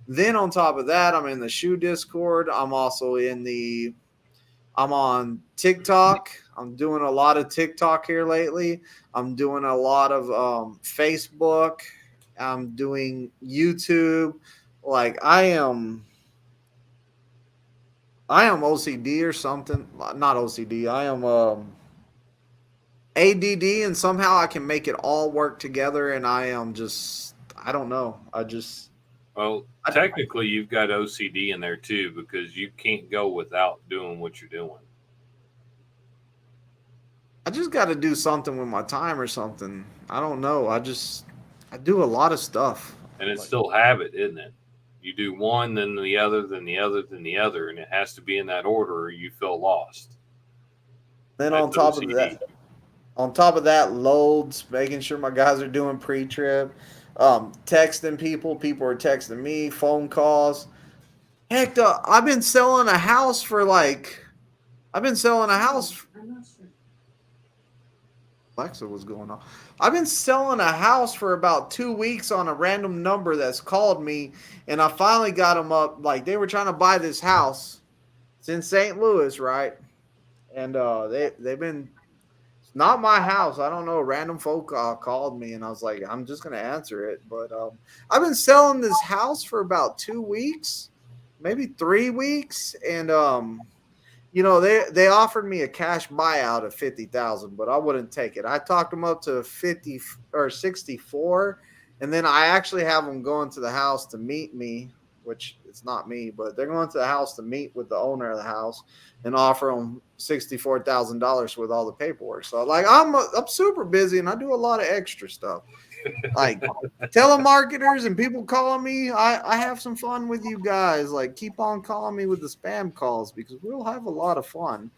Then on top of that, I'm in the shoe Discord. I'm on TikTok. I'm doing a lot of TikTok here lately. I'm doing a lot of Facebook. I'm doing YouTube. Like I am OCD or something. Not OCD. I am ADD, and somehow I can make it all work together. And I am just, I don't know. Well, technically, you've got OCD in there too because you can't go without doing what you're doing. I just got to do something with my time or something. I don't know. I do a lot of stuff. And it's still habit, isn't it? You do one, then the other, then the other, then the other, and it has to be in that order or you feel lost. Then That's on top OCD. of that, loads, making sure my guys are doing pre-trip, texting people. People are texting me, phone calls. Heck, I've been selling a house for like, I've been selling a house. Alexa, what's going on? I've been selling a house for about 2 weeks on a random number that's called me, and I finally got them up. Like they were trying to buy this house. It's in St. Louis, right? And they've been. It's not my house. I don't know. Random folk called me, and I was like, I'm just gonna answer it. But I've been selling this house for about 2 weeks, maybe 3 weeks, and they offered me a cash buyout of 50,000, but I wouldn't take it. I talked them up to 50 or 64, and then I actually have them going to the house to meet me, which it's not me, but they're going to the house to meet with the owner of the house and offer them $64,000 with all the paperwork. So like I'm super busy and I do a lot of extra stuff. Like telemarketers and people calling me, I have some fun with you guys. Like keep on calling me with the spam calls because we'll have a lot of fun.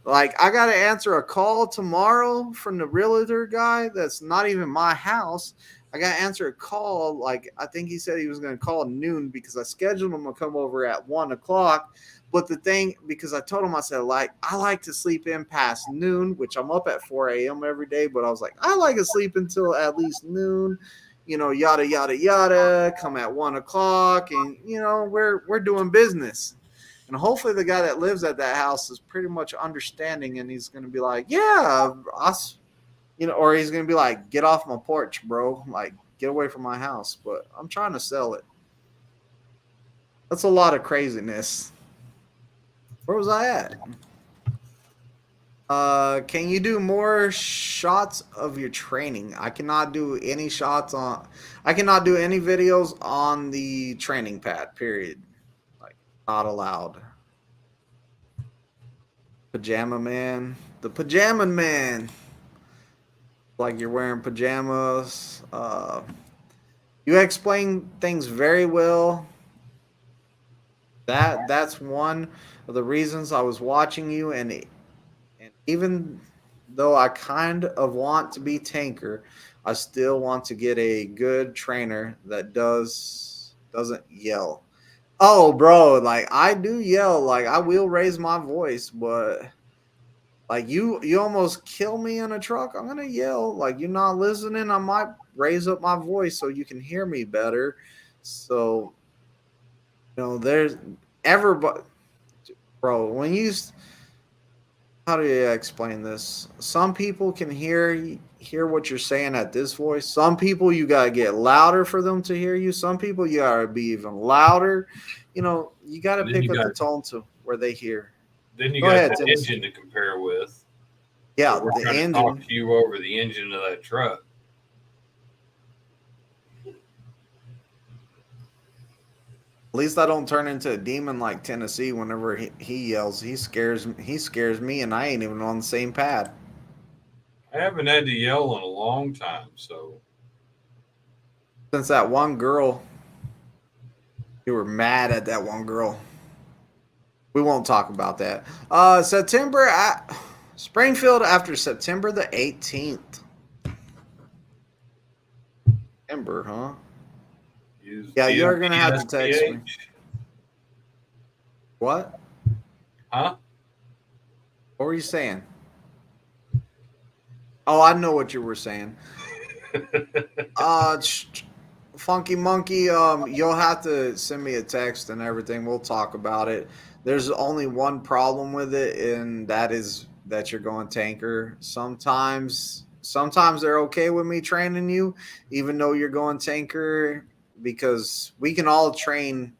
Like I got to answer a call tomorrow from the realtor guy that's not even my house. I got to answer a call. Like I think he said he was going to call at noon because I scheduled him to come over at 1:00. But the thing, because I told him, I said, like, I like to sleep in past noon, which I'm up at 4 a.m. every day. But I was like, I like to sleep until at least noon, yada, yada, yada, come at 1:00. And, we're doing business. And hopefully the guy that lives at that house is pretty much understanding. And he's going to be like, yeah, or he's going to be like, get off my porch, bro. Like, get away from my house. But I'm trying to sell it. That's a lot of craziness. Where was I at? Can you do more shots of your training? I cannot do any I cannot do any videos on the training pad, period. Like, not allowed. Pajama man. The pajama man. Like you're wearing pajamas. You explain things very well. That's one of the reasons I was watching you, and even though I kind of want to be tanker, I still want to get a good trainer that doesn't yell. Oh, bro, like I do yell, like I will raise my voice, but like you almost kill me in a truck. I'm gonna yell. Like you're not listening. I might raise up my voice so you can hear me better. So there's everybody, bro. How do you explain this? Some people can hear what you're saying at this voice. Some people you gotta get louder for them to hear you. Some people you gotta be even louder. You gotta pick up the tone to where they hear. Then you got the engine to compare with. Yeah, we're trying to talk to you over the engine of that truck. At least I don't turn into a demon like Tennessee whenever he yells. He scares me, and I ain't even on the same pad. I haven't had to yell in a long time, so. Since that one girl, you were mad at that one girl. We won't talk about that. Springfield after September the 18th. September, huh? Use Yeah, you're gonna have to text me. DMPSPH. What? Huh? What were you saying? Oh, I know what you were saying. Funky Monkey, you'll have to send me a text and everything. We'll talk about it. There's only one problem with it, and that is that you're going tanker. Sometimes they're okay with me training you, even though you're going tanker, because we can all train.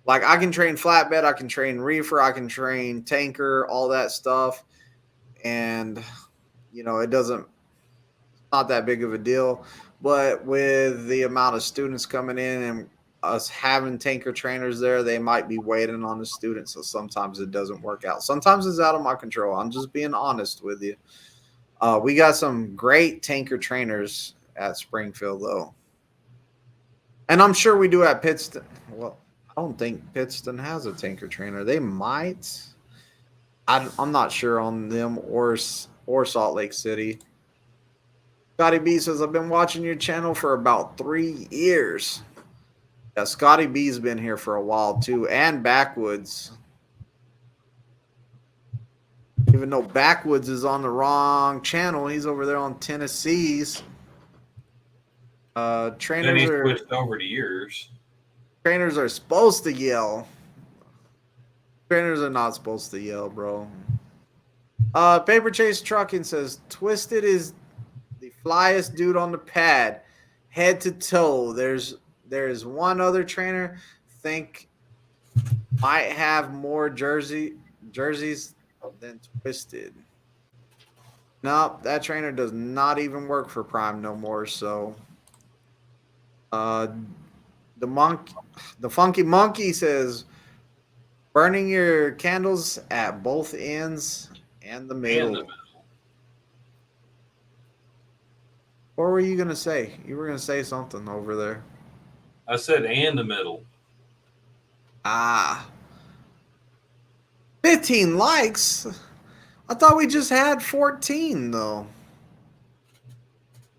Like I can train flatbed, I can train reefer, I can train tanker, all that stuff, and it doesn't not that big of a deal. But with the amount of students coming in and us having tanker trainers there, they might be waiting on the students. So sometimes it doesn't work out. Sometimes it's out of my control. I'm just being honest with you. We got some great tanker trainers at Springfield, though. And I'm sure we do at Pittston. Well, I don't think Pittston has a tanker trainer. They might. I'm not sure on them or Salt Lake City. Scotty B says, I've been watching your channel for about 3 years. Yeah, Scotty B's been here for a while too, and Backwoods. Even though Backwoods is on the wrong channel, he's over there on Tennessee's. Then Trainers he are switched over to yours. trainers are supposed to yell. Trainers are not supposed to yell, bro. Paper Chase Trucking says, Twisted is the flyest dude on the pad, head to toe. There's one other trainer think might have more jerseys than Twisted. Nope, that trainer does not even work for Prime no more. So, the Funky Monkey says, burning your candles at both ends and the middle. And the middle. What were you gonna say? You were gonna say something over there. I said and the middle. 15 likes. I thought we just had 14 though.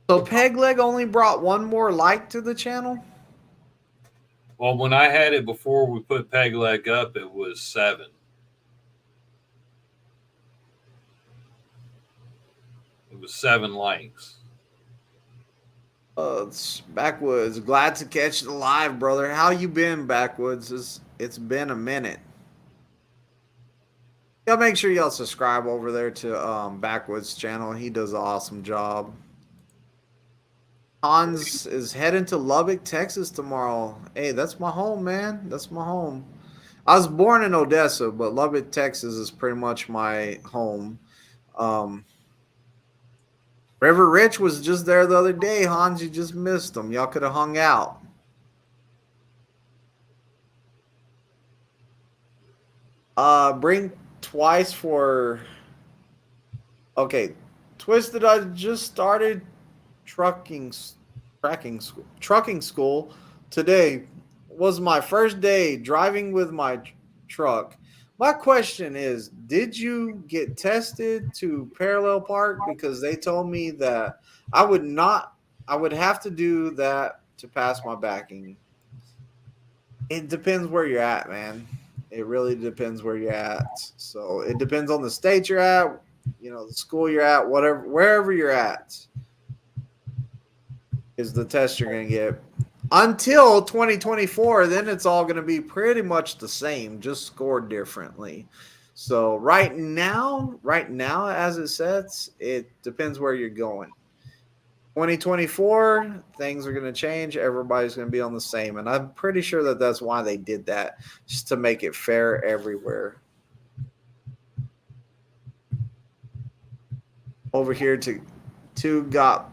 So Pegleg only brought one more like to the channel. Well, when I had it before we put Peg Leg up, it was 7. It was 7 likes. It's Backwoods. Glad to catch the live, brother. How you been, Backwoods? It's been a minute. Y'all make sure y'all subscribe over there to Backwoods channel. He does an awesome job. Hans is heading to Lubbock, Texas tomorrow. Hey, that's my home, man. That's my home. I was born in Odessa, but Lubbock, Texas is pretty much my home. River Rich was just there the other day, Hans. You just missed him. Y'all could have hung out. Bring twice for... Okay. Twisted, I just started trucking school today. Was my first day driving with my truck. My question is, did you get tested to parallel park? Because they told me that I would have to do that to pass my backing. It depends where you're at, man. It really depends where you're at. So it depends on the state you're at, the school you're at, wherever you're at is the test you're going to get. Until 2024, then it's all going to be pretty much the same, just scored differently. So right now, as it sets, it depends where you're going. 2024, things are going to change. Everybody's going to be on the same. And I'm pretty sure that that's why they did that, just to make it fair everywhere. Over here to got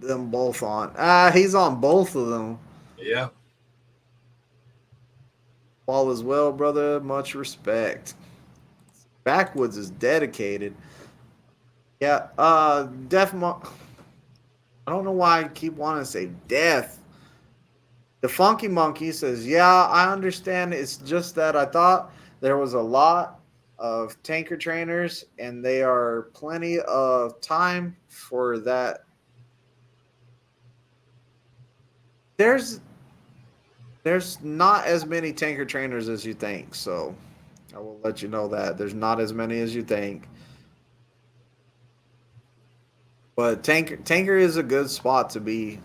them both on. He's on both of them. Yeah. All is well, brother. Much respect. Backwoods is dedicated. Yeah, I don't know why I keep wanting to say death. The Funky Monkey says, yeah, I understand. It's just that I thought there was a lot of tanker trainers and they are plenty of time for that. there's not as many tanker trainers as you think, so I will let you know that there's not as many as you think. But tanker is a good spot to be.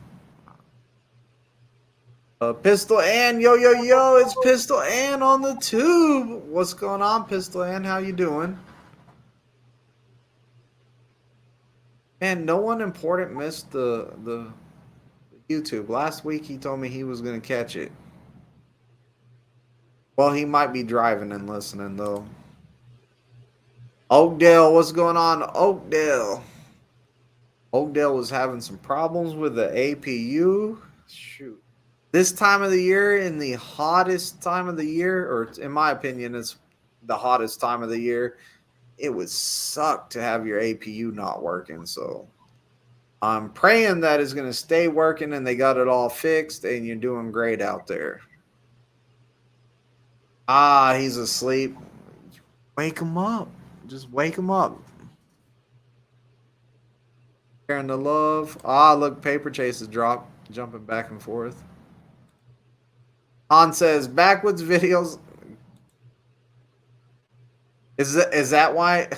Pistol Ann, yo yo yo, it's Pistol Ann on the tube. What's going on, Pistol Ann? How you doing? Man, no one important missed the YouTube. Last week he told me he was gonna catch it. Well, he might be driving and listening though. Oakdale, what's going on, Oakdale? Oakdale was having some problems with the APU. Shoot. This time of the year, in the hottest time of the year, or in my opinion, it's the hottest time of the year, it would suck to have your APU not working. So I'm praying that it's going to stay working and they got it all fixed and you're doing great out there. Ah, he's asleep. Wake him up. Just wake him up. Sharing the love. Ah, look, Paper Chase is jumping back and forth. Han says, backwoods videos. Is that why?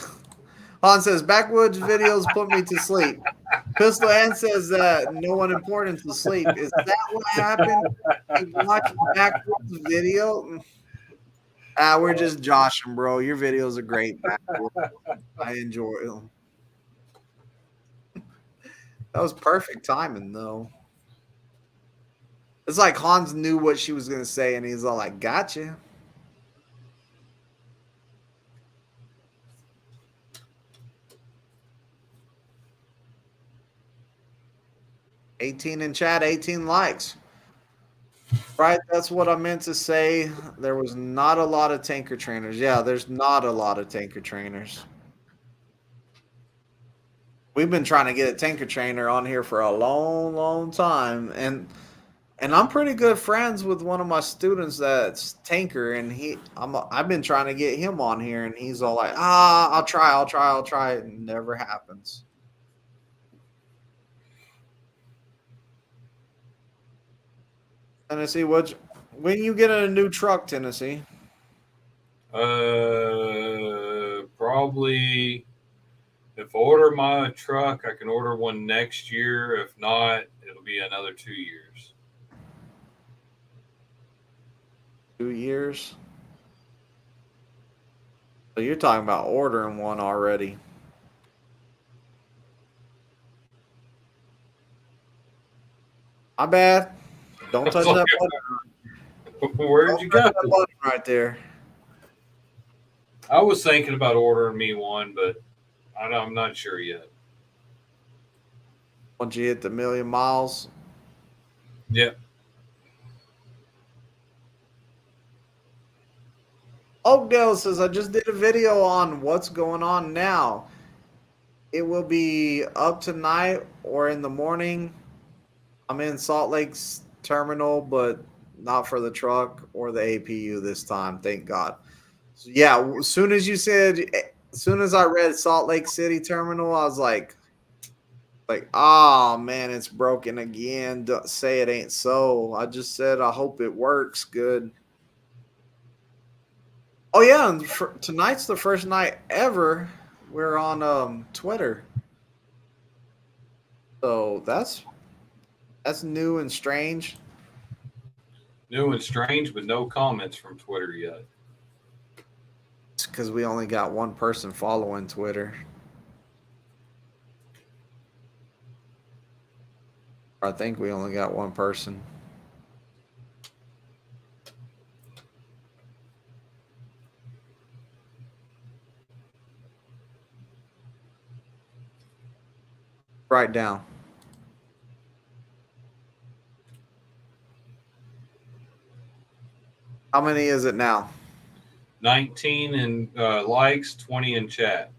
Han says, backwoods videos put me to sleep. Pistol Ann says that no one important to sleep. Is that what happened? You watch backwoods video? We're just joshing, bro. Your videos are great. I enjoy them. That was perfect timing, though. It's like Hans knew what she was going to say, and he's all like, gotcha. $18 in chat, 18 likes. Right, that's what I meant to say. There was not a lot of tanker trainers. Yeah, there's not a lot of tanker trainers. We've been trying to get a tanker trainer on here for a long, long time, and I'm pretty good friends with one of my students that's tanker, and I've been trying to get him on here, and he's all like, I'll try. It never happens. Tennessee, when you get a new truck, Tennessee? Probably. If I order my truck, I can order one next year. If not, it'll be another 2 years. 2 years? So you're talking about ordering one already. My bad. Don't touch that button. Where'd you go? That button right there. I was thinking about ordering me one, but I'm not sure yet. Once you hit the 1,000,000 miles. Yeah. Oakdale says, I just did a video on what's going on now. It will be up tonight or in the morning. I'm in Salt Lake's terminal, but not for the truck or the APU this time. Thank God. So yeah, as soon as I read Salt Lake City terminal, I was like, oh man, it's broken again. Don't say it ain't so. I just said I hope it works good. Oh yeah, and tonight's the first night ever we're on Twitter. So that's new and strange. New and strange, but no comments from Twitter yet. It's because we only got one person following Twitter. I think we only got one person. Write down. How many is it now? 19 in likes, 20 in chat.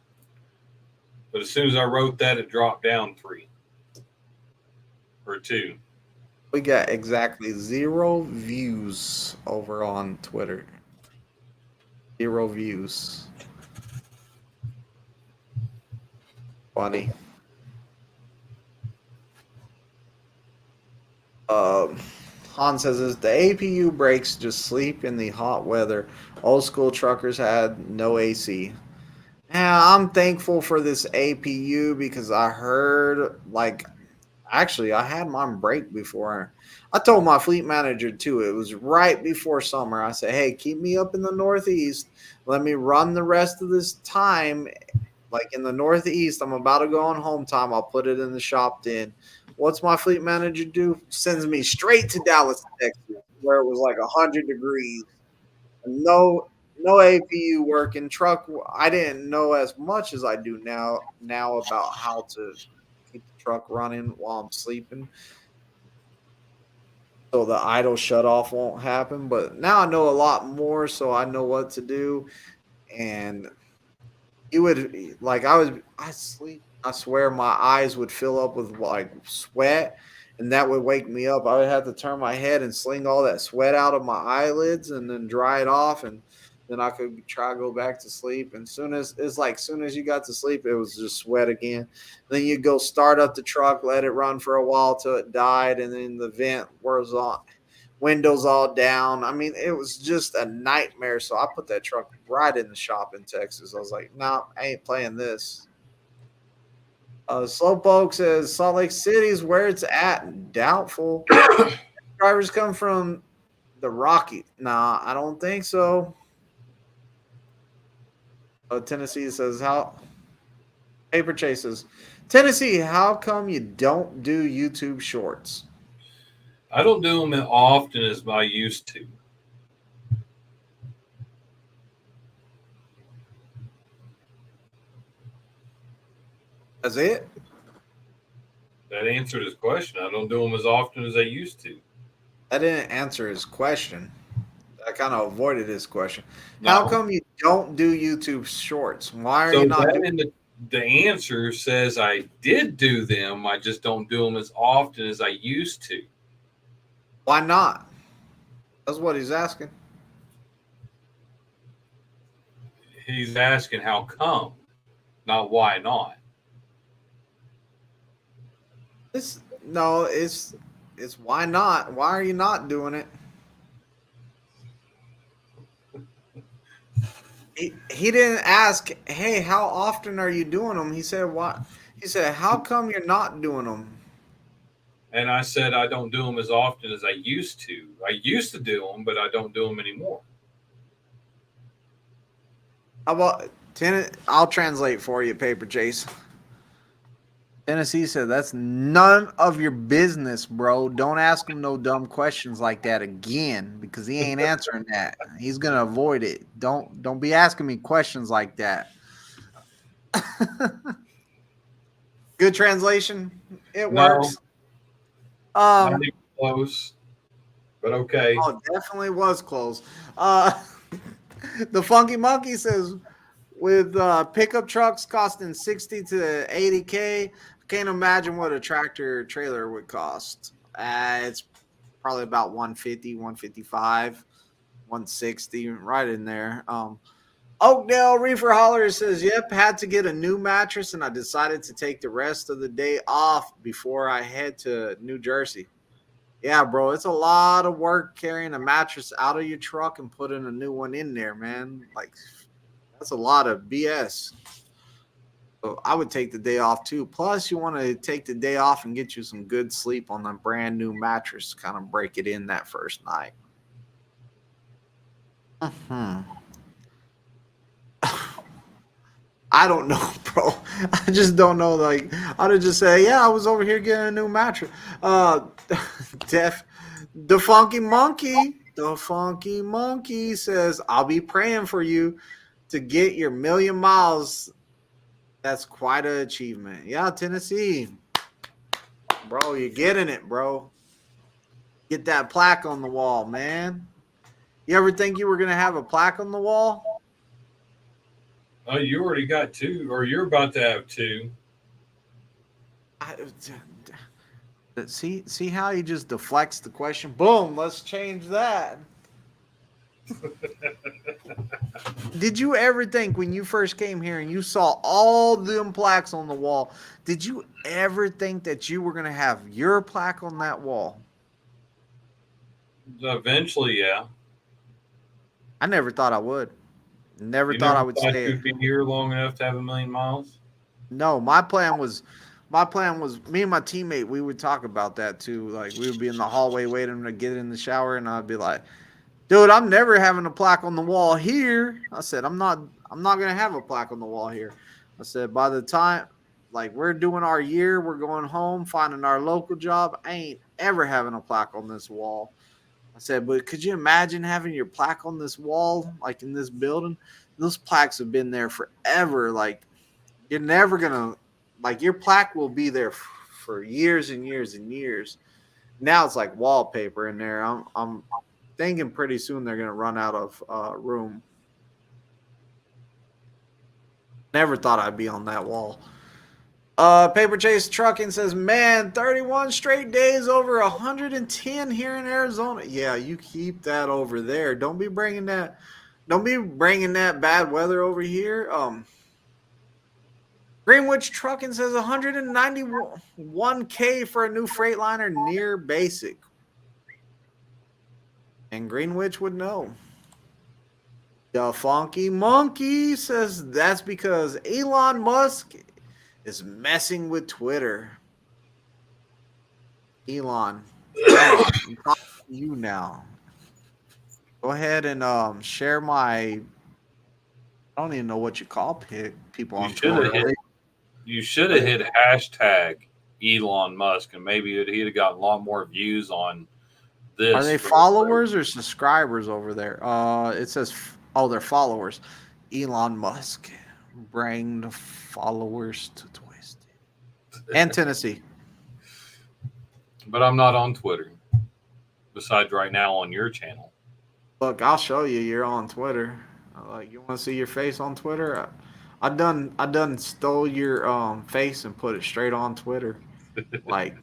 But as soon as I wrote that, it dropped down 3 or 2. We got exactly 0 views over on Twitter. 0 views. Funny. Han says, "Is the APU breaks just sleep in the hot weather? Old school truckers had no AC." Yeah, I'm thankful for this APU because I heard, like, actually, I had mine break before. I told my fleet manager too. It was right before summer. I said, "Hey, keep me up in the Northeast. Let me run the rest of this time, like in the Northeast. I'm about to go on home time. I'll put it in the shop then." What's my fleet manager do? Sends me straight to Dallas, Texas, where it was like 100 degrees. No APU working. Truck. I didn't know as much as I do now about how to keep the truck running while I'm sleeping, so the idle shut off won't happen. But now I know a lot more, so I know what to do. And it would, like, I sleep. I swear my eyes would fill up with like sweat, and that would wake me up. I would have to turn my head and sling all that sweat out of my eyelids and then dry it off, and then I could try to go back to sleep. And soon as you got to sleep, it was just sweat again. Then you go start up the truck, let it run for a while till it died, and then the vent was on, windows all down. I mean, it was just a nightmare. So I put that truck right in the shop in Texas. I was like, "No, I ain't playing this." Slowpoke says Salt Lake City is where it's at. Doubtful. Drivers come from the Rocky. Nah, I don't think so. Tennessee says how. Paper chases. Tennessee, how come you don't do YouTube shorts? I don't do them as often as I used to. That's it? That answered his question. I don't do them as often as I used to. That didn't answer his question. I kind of avoided his question. No. How come you don't do YouTube shorts? Why are So you not that doing in the answer says I did do them. I just don't do them as often as I used to. Why not? That's what he's asking. He's asking how come, not why not. It's why not? Why are you not doing it? He didn't ask, "Hey, how often are you doing them?" He said, "What?" He said, "How come you're not doing them?" And I said I don't do them as often as I used to. I used to do them, but I don't do them anymore. How about I'll translate for you, Paper Chase. Tennessee said, "That's none of your business, bro. Don't ask him no dumb questions like that again, because he ain't answering that. He's gonna avoid it. Don't be asking me questions like that." Good translation. It works. Not even close, but okay. Oh, definitely was close. The Funky Monkey says, with pickup trucks costing 60 to 80K, I can't imagine what a tractor trailer would cost. It's probably about 150, 155, 160, right in there. Oakdale Reefer Holler says, "Yep, had to get a new mattress, and I decided to take the rest of the day off before I head to New Jersey." Yeah, bro, it's a lot of work carrying a mattress out of your truck and putting a new one in there, man. Like, that's a lot of BS. So I would take the day off too. Plus, you want to take the day off and get you some good sleep on a brand new mattress, kind of break it in that first night. I don't know, bro. I just don't know. Like, I'd just say, "Yeah, I was over here getting a new mattress." The Funky Monkey says, "I'll be praying for you to get your 1,000,000 miles. That's quite an achievement." Yeah, Tennessee, bro, you're getting it, bro. Get that plaque on the wall, man. You ever think you were gonna have a plaque on the wall? Oh, you already got two, or you're about to have two. See how he just deflects the question? Boom, let's change that. Did you ever think when you first came here and you saw all them plaques on the wall, did you ever think that you were going to have your plaque on that wall? Eventually, yeah. I never thought I would. Never You thought never I would thought stay. you'd be here long enough to have 1,000,000 miles? No, my plan was me and my teammate, we would talk about that too. Like we would be in the hallway waiting to get in the shower and I'd be like, dude, I'm never having a plaque on the wall here. I said, I'm not gonna have a plaque on the wall here. I said, by the time like we're doing our year, we're going home, finding our local job. I ain't ever having a plaque on this wall. I said, but could you imagine having your plaque on this wall, like in this building? Those plaques have been there forever. Like you're never gonna, like your plaque will be there for years and years and years. Now it's like wallpaper in there. I'm thinking pretty soon they're gonna run out of room. Never thought I'd be on that wall. Paper Chase Trucking says, man, 31 straight days over 110 here in Arizona. Yeah, you keep that over there. Don't be bringing that bad weather over here. Greenwich Trucking says 191K for a new Freightliner near basic. And Greenwich would know. The Funky Monkey says that's because Elon Musk is messing with Twitter. Elon, I'm talking to you now. Go ahead and share my. I don't even know what you call people on Twitter. You should have hit hashtag Elon Musk, and maybe he'd have gotten a lot more views on this. Are they followers or subscribers over there? It says, oh, they're followers. Elon Musk, bring the followers to Twisted and Tennessee. But I'm not on Twitter. Besides, right now on your channel. Look, I'll show you. You're on Twitter. Like, you want to see your face on Twitter? I done stole your face and put it straight on Twitter. Like,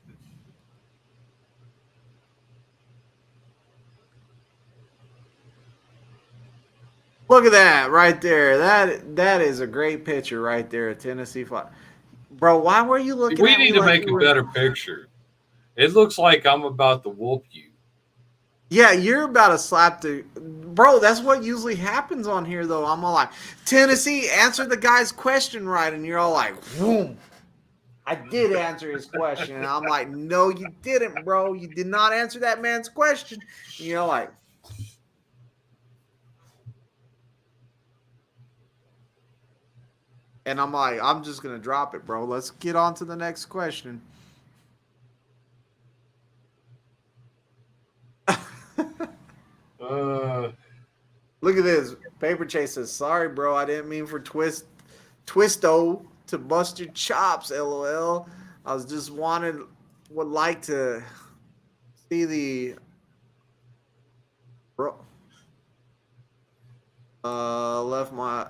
look at that right there. That is a great picture right there. Tennessee Fly. Bro, why were you looking We at me need to like make a better picture. It looks like I'm about to whoop you. Yeah, you're about to slap the bro. That's what usually happens on here, though. I'm all like, Tennessee, answer the guy's question right, and you're all like, boom. I did answer his question, and I'm like, no, you didn't, bro. You did not answer that man's question. And you're like, and I'm like, I'm just gonna drop it, bro. Let's get on to the next question. Look at this. Paper Chase says, sorry, bro. I didn't mean for Twisto to bust your chops, LOL. I was just would like to see the bro. Left my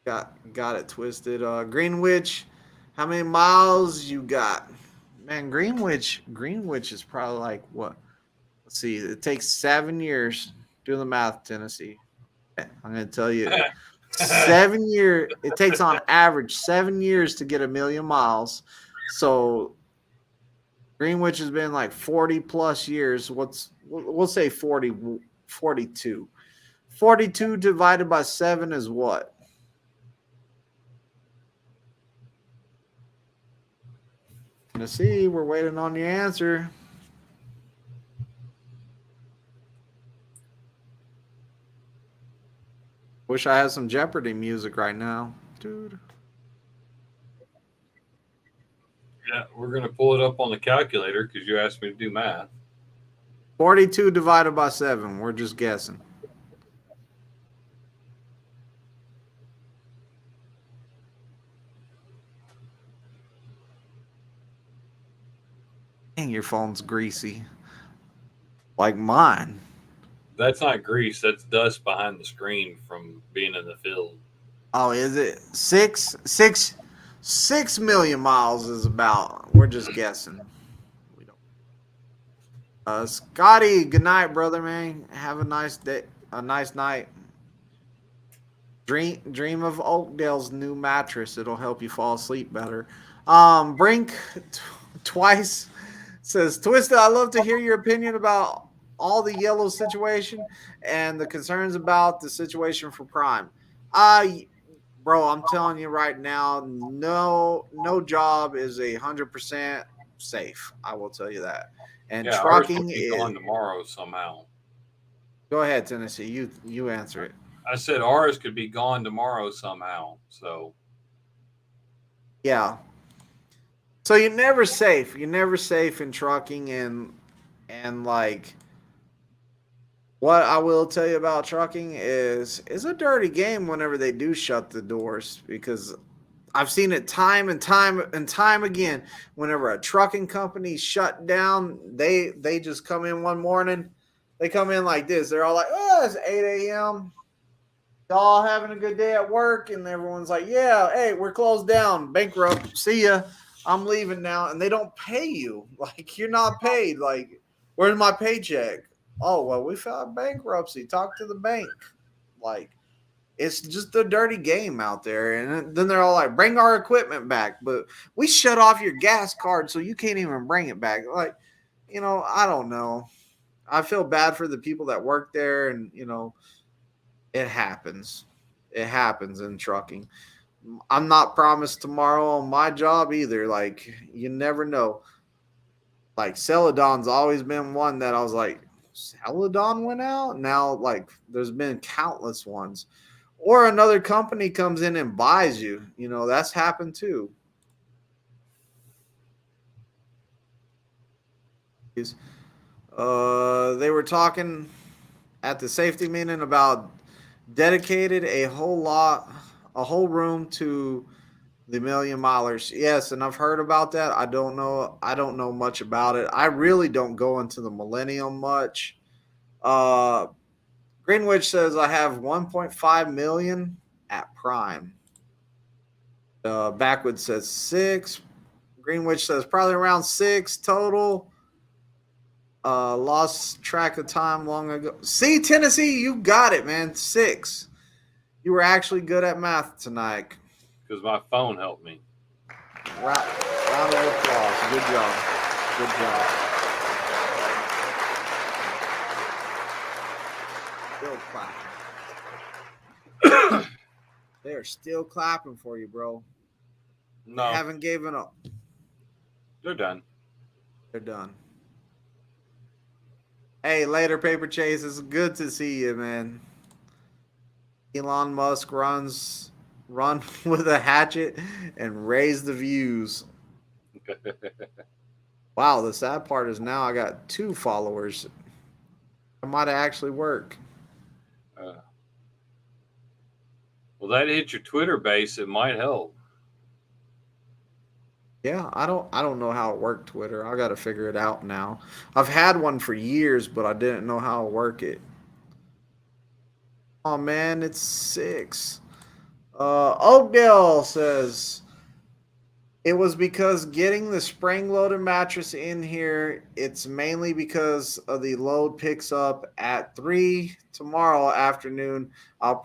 got it twisted. Greenwich, how many miles you got? Man, Greenwich is probably like what? Let's see. It takes 7 years. Do the math, Tennessee. I'm going to tell you. 7 years. It takes on average 7 years to get 1,000,000 miles. So Greenwich has been like 40 plus years. We'll say 42. 42 divided by 7 is what? Tennessee, we're waiting on your answer. Wish I had some Jeopardy music right now, dude. Yeah, we're going to pull it up on the calculator because you asked me to do math. 42 divided by 7. We're just guessing. Dang, your phone's greasy. Like mine. That's not grease. That's dust behind the screen from being in the field. Oh, is it 6 million miles is about? We're just guessing. We don't. Scotty, good night, brother, man. Have a nice day, a nice night. Dream of Oakdale's new mattress. It'll help you fall asleep better. Brink twice says, Twisted, I'd love to hear your opinion about all the yellow situation and the concerns about the situation for Prime. Bro, I'm telling you right now, no job is 100% safe. I will tell you that. And Yeah, ours could trucking be is. gone tomorrow somehow. Go ahead, Tennessee. You answer it. I said ours could be gone tomorrow somehow. So Yeah. So you're never safe. You're never safe in trucking, and like what I will tell you about trucking is it's a dirty game whenever they do shut the doors, because I've seen it time and time again. Whenever a trucking company shut down, they just come in one morning. They come in like this. They're all like, "Oh, it's 8 a.m. Y'all having a good day at work?" And everyone's like, "Yeah, hey, we're closed down, bankrupt. See ya. I'm leaving now." And they don't pay you. Like, you're not paid. Like, where's my paycheck? Oh, well, we filed bankruptcy. Talk to the bank. Like, it's just a dirty game out there. And then they're all like, "Bring our equipment back." But we shut off your gas card so you can't even bring it back. Like, I don't know. I feel bad for the people that work there, and it happens. It happens in trucking. I'm not promised tomorrow on my job either. Like, you never know. Like, Celadon's always been one that I was like, Celadon went out? Now, like, there's been countless ones. Or another company comes in and buys you. That's happened too. They were talking at the safety meeting about dedicated a whole room to the Million Milers. Yes, and I've heard about that. I don't know much about it. I really don't go into the Millennium much. Greenwich says I have 1.5 million at Prime. Backwood says 6. Greenwich says probably around 6 total. Lost track of time long ago. See, Tennessee, you got it, man. 6. You were actually good at math tonight. because my phone helped me. Round of applause. Good job. Good job. Still clapping. They're still clapping for you, bro. No, They haven't given up. they're done. They're done. Hey, later, Paper Chase. It's good to see you, man. Elon Musk run with a hatchet and raise the views. Wow, the sad part is now I got 2 followers. It might actually work. Well, that hit your Twitter base. It might help. Yeah, I don't know how it worked, Twitter. I got to figure it out now. I've had one for years, but I didn't know how to work it. Oh man, it's 6. Oakdale says it was because getting the spring-loaded mattress in here. It's mainly because of the load picks up at 3 tomorrow afternoon. I'll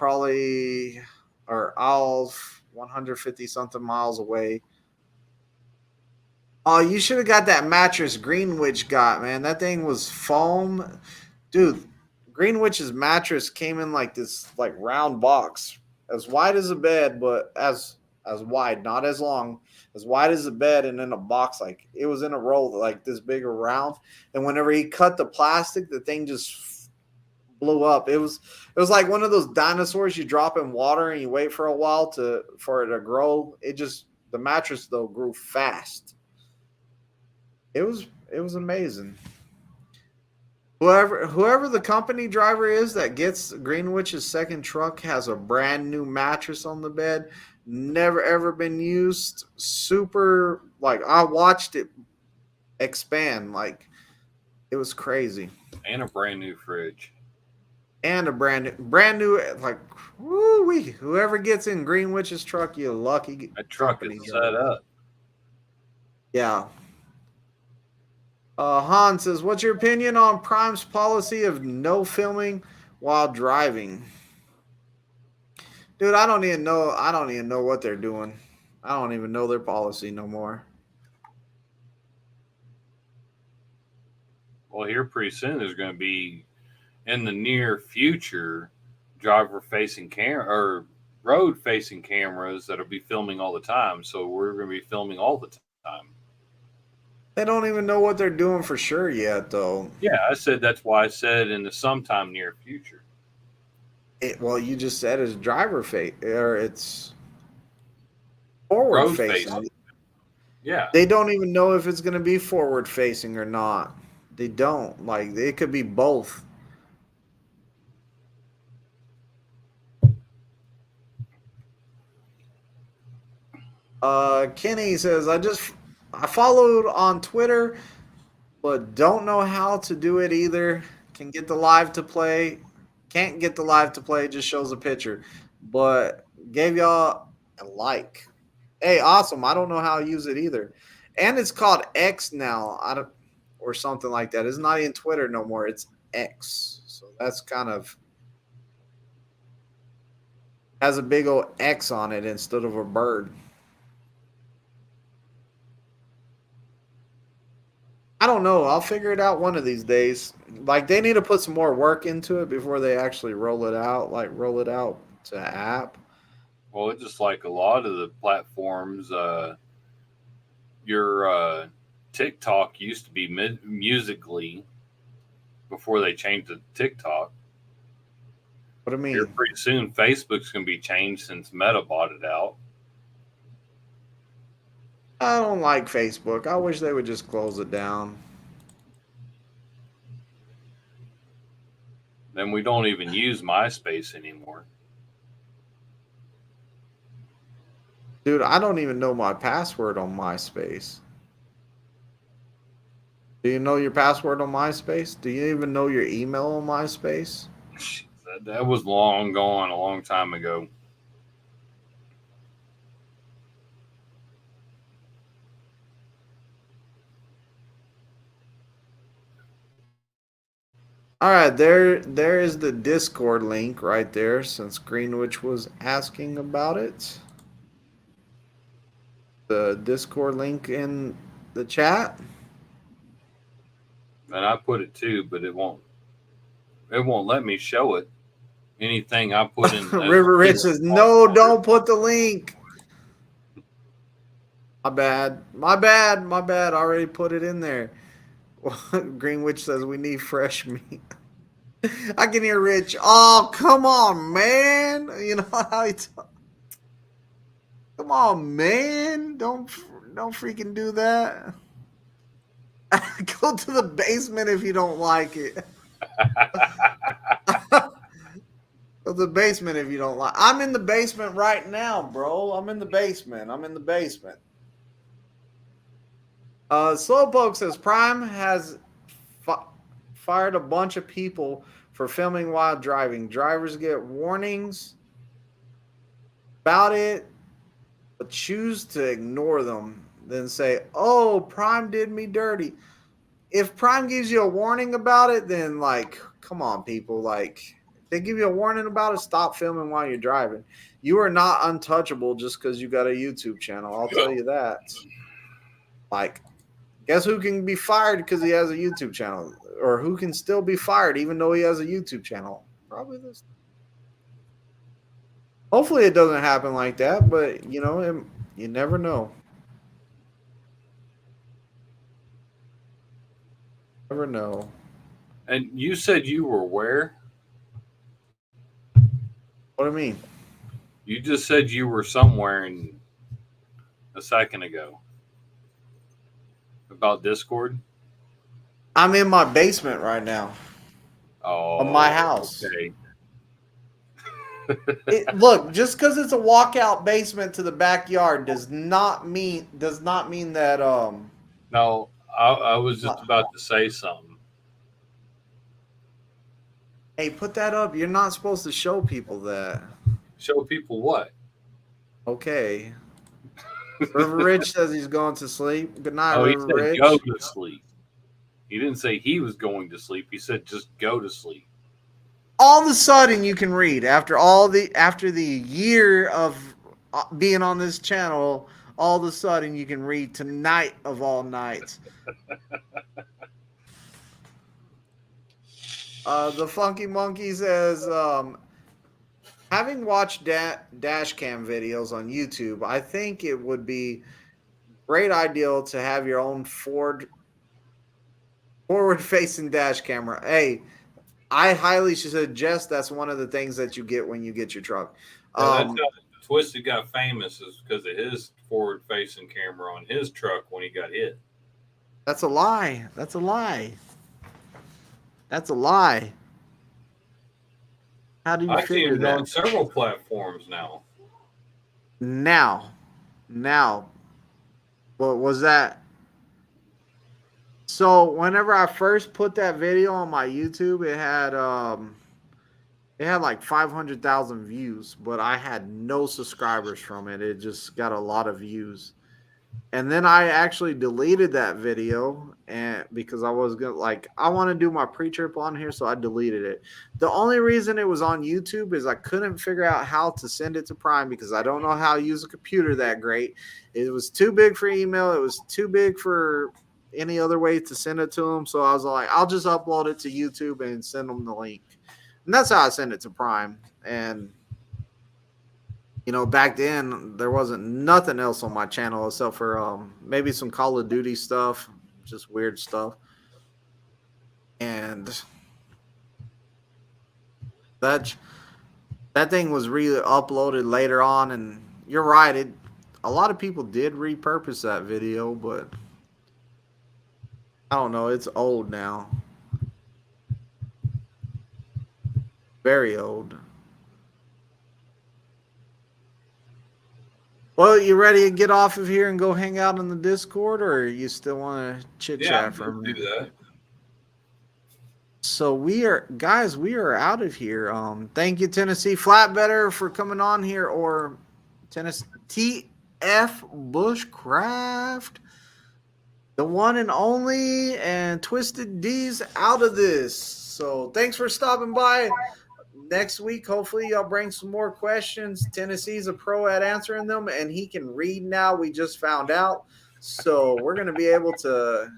150 something miles away. Oh, you should have got that mattress Greenwich got, man. That thing was foam. Dude, Greenwich's mattress came in like this round box. As wide as a bed, but as wide, not as long, as wide as a bed, and in a box. Like, it was in a roll like this big around. And whenever he cut the plastic, the thing just blew up. It was like one of those dinosaurs you drop in water and you wait for a while for it to grow. The mattress though grew fast. It was amazing. Whoever the company driver is that gets Greenwich's second truck has a brand new mattress on the bed, never ever been used. Super, I watched it expand, it was crazy. And a brand new fridge. And a brand new woo-wee. Whoever gets in Greenwich's truck, you lucky. That truck is set up. Yeah. Han says, "What's your opinion on Prime's policy of no filming while driving?" Dude, I don't even know what they're doing. I don't even know their policy no more. Well, here pretty soon there's going to be, in the near future, driver facing camera or road facing cameras that'll be filming all the time. So we're going to be filming all the time. They don't even know what they're doing for sure yet, though. Yeah, I said that's why I said in the sometime near future. Well, you just said it's driver face or it's forward Road facing. facing. Yeah. They don't even know if it's going to be forward facing or not. They don't. Like, it could be both. Kenny says, I followed on Twitter, but don't know how to do it either. Can get the live to play. Can't get the live to play, just shows a picture. But gave y'all a like. Hey, awesome. I don't know how to use it either. And it's called X now. Or something like that. It's not even Twitter no more. It's X. So that's kind of has a big old X on it instead of a bird. I don't know. I'll figure it out one of these days. Like, they need to put some more work into it before they actually roll it out. Like, roll it out to app. Well, it's just like a lot of the platforms. Your TikTok used to be Musically before they changed to TikTok. What do you mean? Here pretty soon, Facebook's going to be changed since Meta bought it out. I don't like Facebook. I wish they would just close it down. Then we don't even use MySpace anymore. Dude, I don't even know my password on MySpace. Do you know your password on MySpace? Do you even know your email on MySpace? That was long gone, a long time ago. All right, there is the Discord link right there, since Greenwich was asking about it. The Discord link in the chat. And I put it too, but it won't let me show it. Anything I put in River Rich says, no, don't put the link. My bad. I already put it in there. Greenwich says we need fresh meat. I can hear Rich. Oh, come on, man. You know how he talks. Come on, man. Don't freaking do that. Go to the basement if you don't like it. Go to the basement if you don't like. I'm in the basement right now, bro. I'm in the basement. Slowpoke says Prime has fired a bunch of people for filming while driving. Drivers get warnings about it, but choose to ignore them. Then say, "Oh, Prime did me dirty." If Prime gives you a warning about it, then like, come on, people. Like, if they give you a warning about it, stop filming while you're driving. You are not untouchable just because you got a YouTube channel. I'll tell you that. Like, guess who can be fired because he has a YouTube channel? Or who can still be fired even though he has a YouTube channel? Probably this. Hopefully it doesn't happen like that, but, you know, you never know. Never know. And you said you were where? What do you mean? You just said you were somewhere a second ago. About Discord? I'm in my basement right now. Oh, of my house. Okay. Look, just because it's a walkout basement to the backyard does not mean that No, I was just about to say something. Hey, put that up. You're not supposed to show people that. Show people what? Okay. River Rich says he's going to sleep. Good night, Oh, he River said Rich. go to sleep. He didn't say he was going to sleep. He said just go to sleep. All of a sudden, you can read after the year of being on this channel. All of a sudden, you can read tonight of all nights. The Funky Monkey says, having watched dash cam videos on YouTube, I think it would be great ideal to have your own forward-facing dash camera. Hey, I highly suggest that's one of the things that you get when you get your truck. That's how Twisted got famous, is because of his forward-facing camera on his truck when he got hit. That's a lie. That's a lie. That's a lie. How do you I see figure him that? on several platforms now. Now. What was that? So whenever I first put that video on my YouTube, it had like 500,000 views, but I had no subscribers from it. It just got a lot of views. And then I actually deleted that video, and because I was gonna I want to do my pre-trip on here, so I deleted it. The only reason it was on YouTube is I couldn't figure out how to send it to Prime because I don't know how to use a computer that great. It was too big for email. It was too big for any other way to send it to them. So I was like, I'll just upload it to YouTube and send them the link. And that's how I sent it to Prime. And back then there wasn't nothing else on my channel except for maybe some Call of Duty stuff, just weird stuff. And that thing was really uploaded later on, and you're right, a lot of people did repurpose that video, but I don't know, it's old now. Very old. Well, you ready to get off of here and go hang out in the Discord, or you still want to chit chat for a minute? Do that. So we are out of here. Thank you, Tennessee Flatbedder, for coming on here, or Tennessee TF Bushcraft, the one and only, and Twisted D's out of this. So thanks for stopping by. Next week, hopefully, I'll bring some more questions. Tennessee's a pro at answering them, and he can read now. We just found out. So we're going to be able to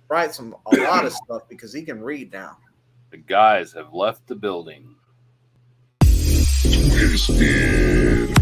write a lot of stuff because he can read now. The guys have left the building. Twisted.